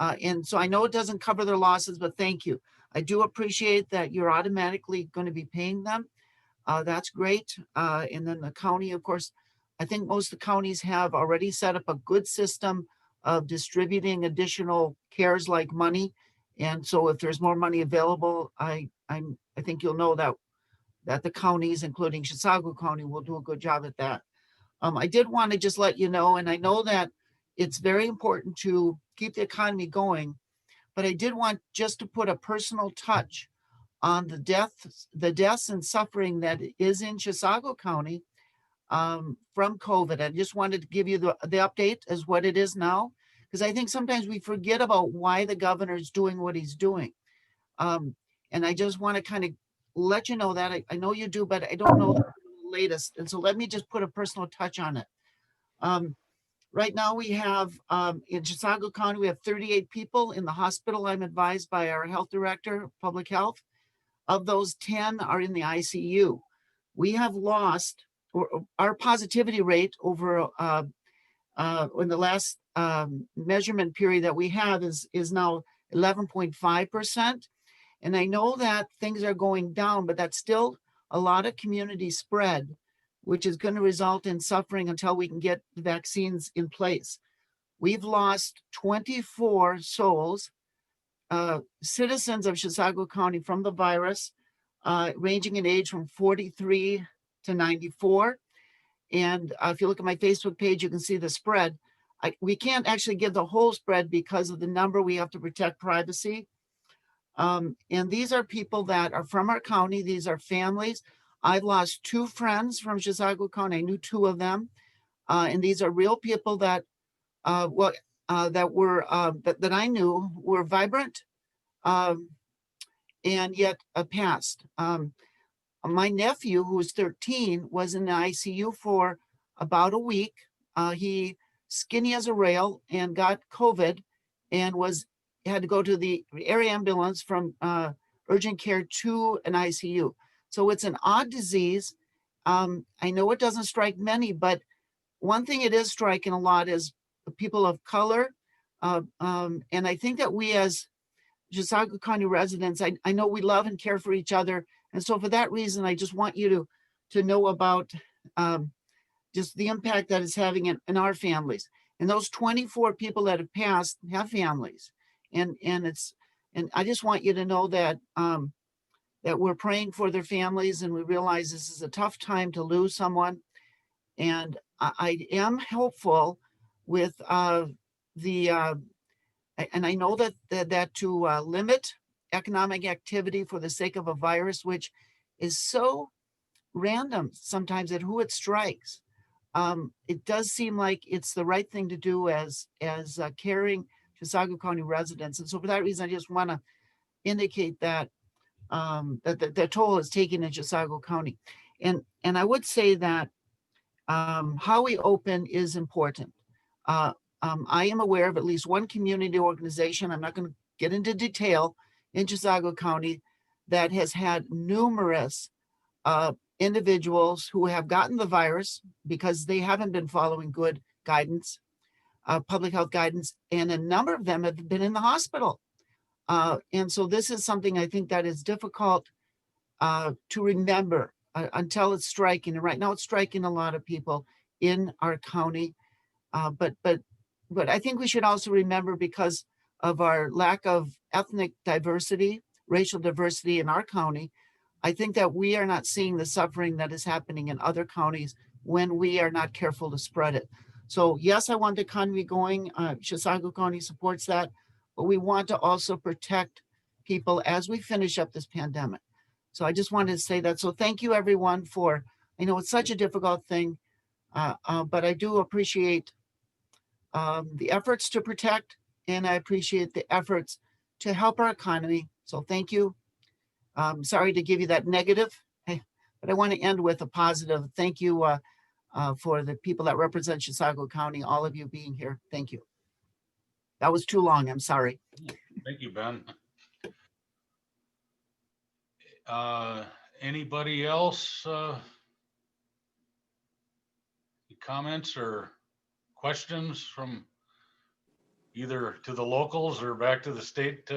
And so I know it doesn't cover their losses, but thank you. I do appreciate that you're automatically going to be paying them. That's great. And then the county, of course, I think most of the counties have already set up a good system of distributing additional CARES like money. And so if there's more money available, I think you'll know that the counties, including Chisago County, will do a good job at that. I did want to just let you know, and I know that it's very important to keep the economy going, but I did want just to put a personal touch on the deaths and suffering that is in Chisago County from COVID. I just wanted to give you the update as what it is now, because I think sometimes we forget about why the governor is doing what he's doing. And I just want to kind of let you know that. I know you do, but I don't know the latest. And so let me just put a personal touch on it. Right now we have, in Chisago County, we have 38 people in the hospital. I'm advised by our health director, public health. Of those, 10 are in the ICU. We have lost, or our positivity rate over in the last measurement period that we have is now 11.5%. And I know that things are going down, but that's still a lot of community spread, which is going to result in suffering until we can get the vaccines in place. We've lost 24 souls, citizens of Chisago County, from the virus, ranging in age from 43 to 94. And if you look at my Facebook page, you can see the spread. We can't actually give the whole spread because of the number. We have to protect privacy. And these are people that are from our county. These are families. I've lost 2 friends from Chisago County. I knew 2 of them. And these are real people that that I knew were vibrant and yet passed. My nephew, who was 13, was in the ICU for about a week. He skinny as a rail and got COVID and had to go to the air ambulance from urgent care to an ICU. So it's an odd disease. I know it doesn't strike many, but one thing it is striking a lot is people of color. And I think that we as Chisago County residents, I know we love and care for each other. And so for that reason, I just want you to know about just the impact that it's having in our families. And those 24 people that have passed have families. And I just want you to know that that we're praying for their families, and we realize this is a tough time to lose someone. And I am hopeful with the And I know that to limit economic activity for the sake of a virus, which is so random sometimes at who it strikes, it does seem like it's the right thing to do as caring Chisago County residents. And so for that reason, I just want to indicate that that the toll is taken in Chisago County. And I would say that how we open is important. I am aware of at least one community organization, I'm not going to get into detail, in Chisago County that has had numerous individuals who have gotten the virus because they haven't been following good guidance, public health guidance, and a number of them have been in the hospital. And so this is something I think that is difficult to remember until it's striking. And right now it's striking a lot of people in our county. But I think we should also remember, because of our lack of ethnic diversity, racial diversity in our county, I think that we are not seeing the suffering that is happening in other counties when we are not careful to spread it. So yes, I want the economy going. Chisago County supports that, but we want to also protect people as we finish up this pandemic. So I just wanted to say that. So thank you everyone for, I know it's such a difficult thing, but I do appreciate the efforts to protect, and I appreciate the efforts to help our economy. So thank you. Sorry to give you that negative, but I want to end with a positive. Thank you for the people that represent Chisago County, all of you being here. Thank you. That was too long. I'm sorry. Thank you, Ben. Anybody else? Comments or questions from either to the locals or back to the state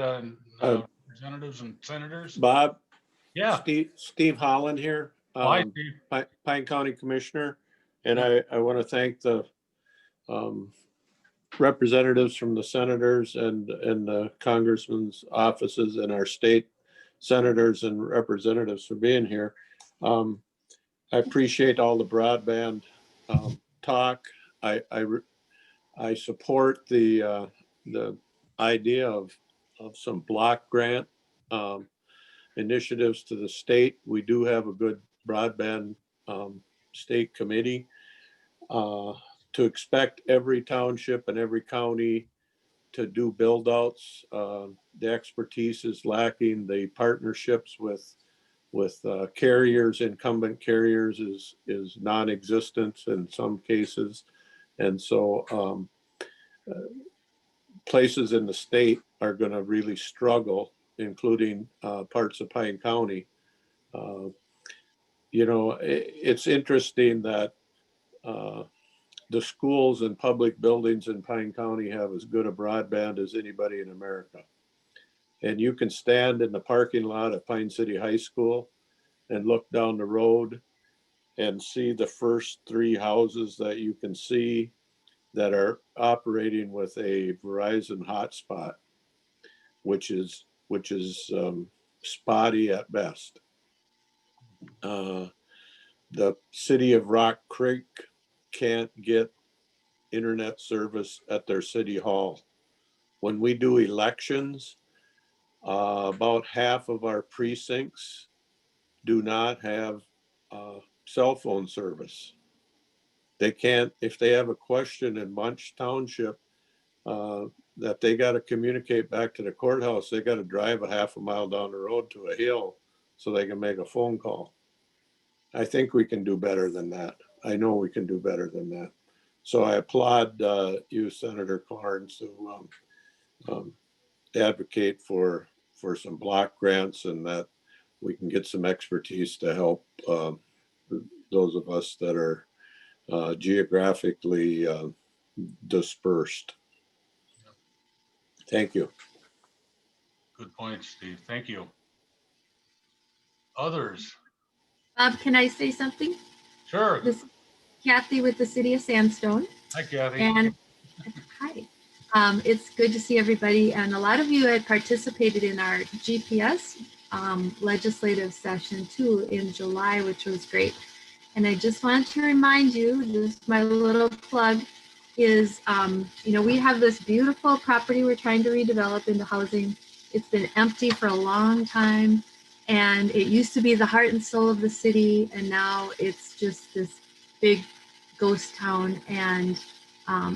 representatives and senators? Bob? Yeah. Steve Holland here. Hi, Steve. Pine County Commissioner. And I want to thank the representatives from the senators and the congressmen's offices and our state senators and representatives for being here. I appreciate all the broadband talk. I support the idea of some block grant initiatives to the state. We do have a good broadband state committee. To expect every township and every county to do build outs, the expertise is lacking. The partnerships with carriers, incumbent carriers, is non-existent in some cases. And so places in the state are going to really struggle, including parts of Pine County. You know, it's interesting that the schools and public buildings in Pine County have as good a broadband as anybody in America. And you can stand in the parking lot at Pine City High School and look down the road and see the first 3 houses that you can see that are operating with a Verizon hotspot, which is spotty at best. The city of Rock Creek can't get internet service at their city hall. When we do elections, about half of our precincts do not have cell phone service. They can't, if they have a question in Munch Township that they got to communicate back to the courthouse, they got to drive a half a mile down the road to a hill so they can make a phone call. I think we can do better than that. I know we can do better than that. So I applaud you, Senator Clarence, to advocate for some block grants and that we can get some expertise to help those of us that are geographically dispersed. Thank you. Good point, Steve. Thank you. Others? Bob, can I say something? Sure. This is Kathy with the City of Sandstone. Hi, Kathy. And hi. It's good to see everybody. And a lot of you had participated in our GPS legislative session too in July, which was great. And I just wanted to remind you, just my little plug, is, we have this beautiful property we're trying to redevelop into housing. It's been empty for a long time, and it used to be the heart and soul of the city, and now it's just this big ghost town. And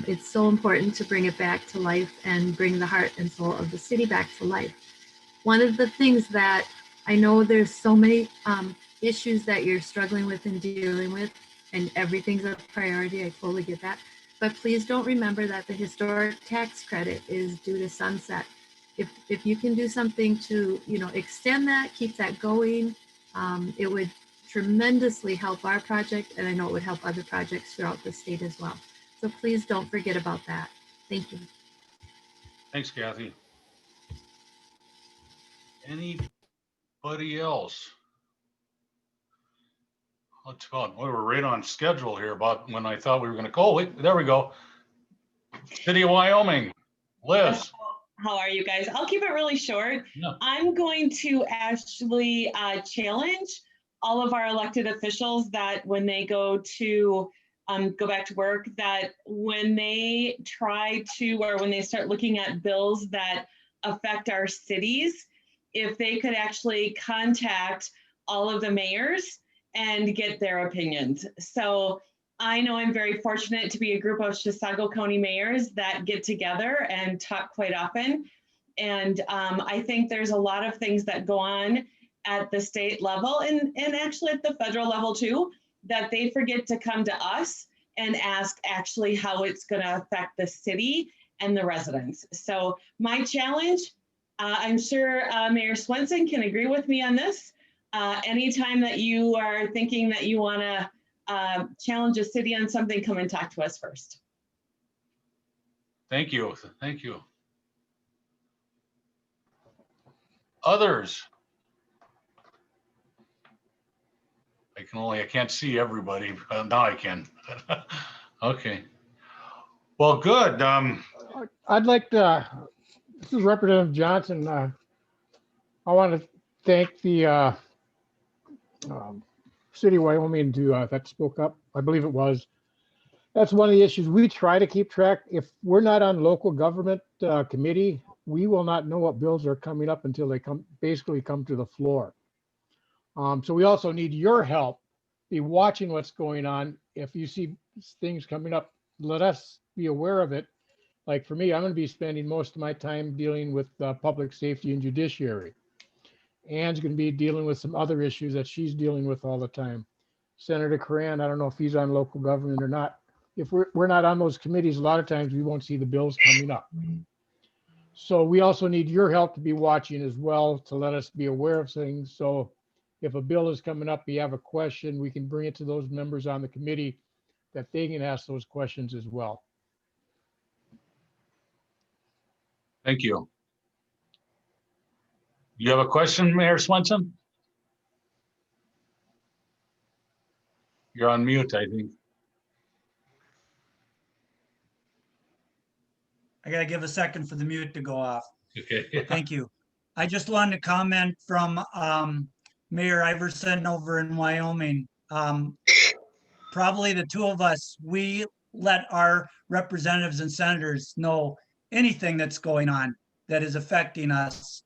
it's so important to bring it back to life and bring the heart and soul of the city back to life. One of the things that I know, there's so many issues that you're struggling with and dealing with, and everything's a priority. I totally get that. But please don't remember that the historic tax credit is due to sunset. If you can do something to, extend that, keep that going, it would tremendously help our project, and I know it would help other projects throughout the state as well. So please don't forget about that. Thank you. Thanks, Kathy. Anybody else? Let's go. We were right on schedule here about when I thought we were going to go. Wait, there we go. City of Wyoming, Liz. How are you guys? I'll keep it really short. Yeah. I'm going to actually challenge all of our elected officials that when they go back to work, that when they try to, or when they start looking at bills that affect our cities, if they could actually contact all of the mayors and get their opinions. So I know I'm very fortunate to be a group of Chisago County mayors that get together and talk quite often. And I think there's a lot of things that go on at the state level and actually at the federal level too, that they forget to come to us and ask actually how it's going to affect the city and the residents. So my challenge, I'm sure Mayor Swenson can agree with me on this. Anytime that you are thinking that you want to challenge a city on something, come and talk to us first. Thank you. Thank you. Others? I can't see everybody. Now I can. Okay. Well, good. I'd like to, this is Representative Johnson. I want to thank the City of Wyoming that spoke up. I believe it was. That's one of the issues we try to keep track. If we're not on local government committee, we will not know what bills are coming up until they basically come to the floor. So we also need your help. Be watching what's going on. If you see things coming up, let us be aware of it. Like for me, I'm going to be spending most of my time dealing with public safety and judiciary. Ann's going to be dealing with some other issues that she's dealing with all the time. Senator Coran, I don't know if he's on local government or not. If we're not on those committees, a lot of times we won't see the bills coming up. So we also need your help to be watching as well, to let us be aware of things. So if a bill is coming up, you have a question, we can bring it to those members on the committee that they can ask those questions as well. Thank you. You have a question, Mayor Swenson? You're on mute, I think. I gotta give a second for the mute to go off. Okay. Thank you. I just wanted to comment from Mayor Iverson over in Wyoming. Probably the two of us, we let our representatives and senators know anything that's going on that is affecting us.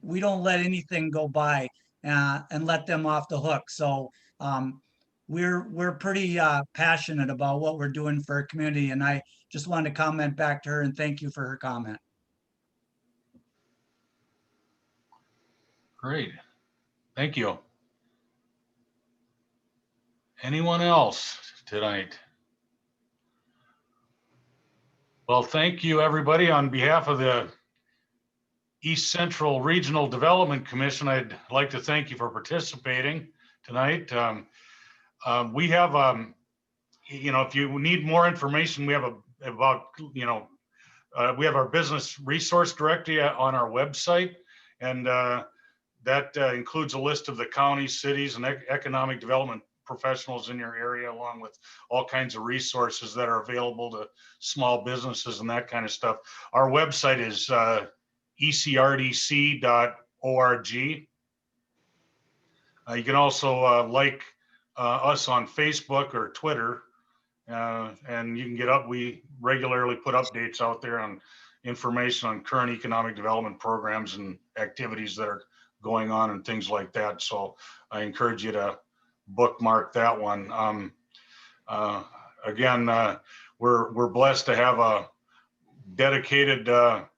We don't let anything go by and let them off the hook. So we're pretty passionate about what we're doing for our community. And I just wanted to comment back to her and thank you for her comment. Great. Thank you. Anyone else tonight? Well, thank you, everybody. On behalf of the East Central Regional Development Commission, I'd like to thank you for participating tonight. We have, if you need more information, we have we have our business resource directory on our website, and that includes a list of the counties, cities, and economic development professionals in your area, along with all kinds of resources that are available to small businesses and that kind of stuff. Our website is ECRDC.org. You can also like us on Facebook or Twitter And you can get up, we regularly put updates out there on information on current economic development programs and activities that are going on and things like that. So I encourage you to bookmark that one. Again, we're blessed to have a dedicated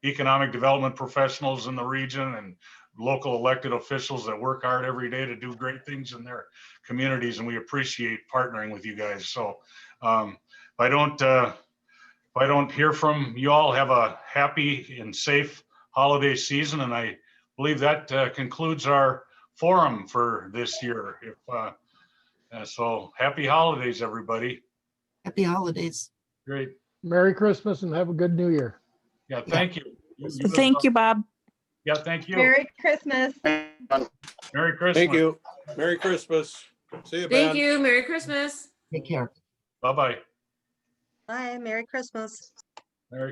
economic development professionals in the region and local elected officials that work hard every day to do great things in their communities, and we appreciate partnering with you guys. So if I don't hear from you all, have a happy and safe holiday season, and I believe that concludes our forum for this year. So happy holidays, everybody. Happy holidays. Great. Merry Christmas and have a good New Year. Yeah, thank you. Thank you, Bob. Yeah, thank you. Merry Christmas. Merry Christmas. Thank you. Merry Christmas. See you, Ben. Thank you. Merry Christmas. Take care. Bye-bye. Bye, Merry Christmas.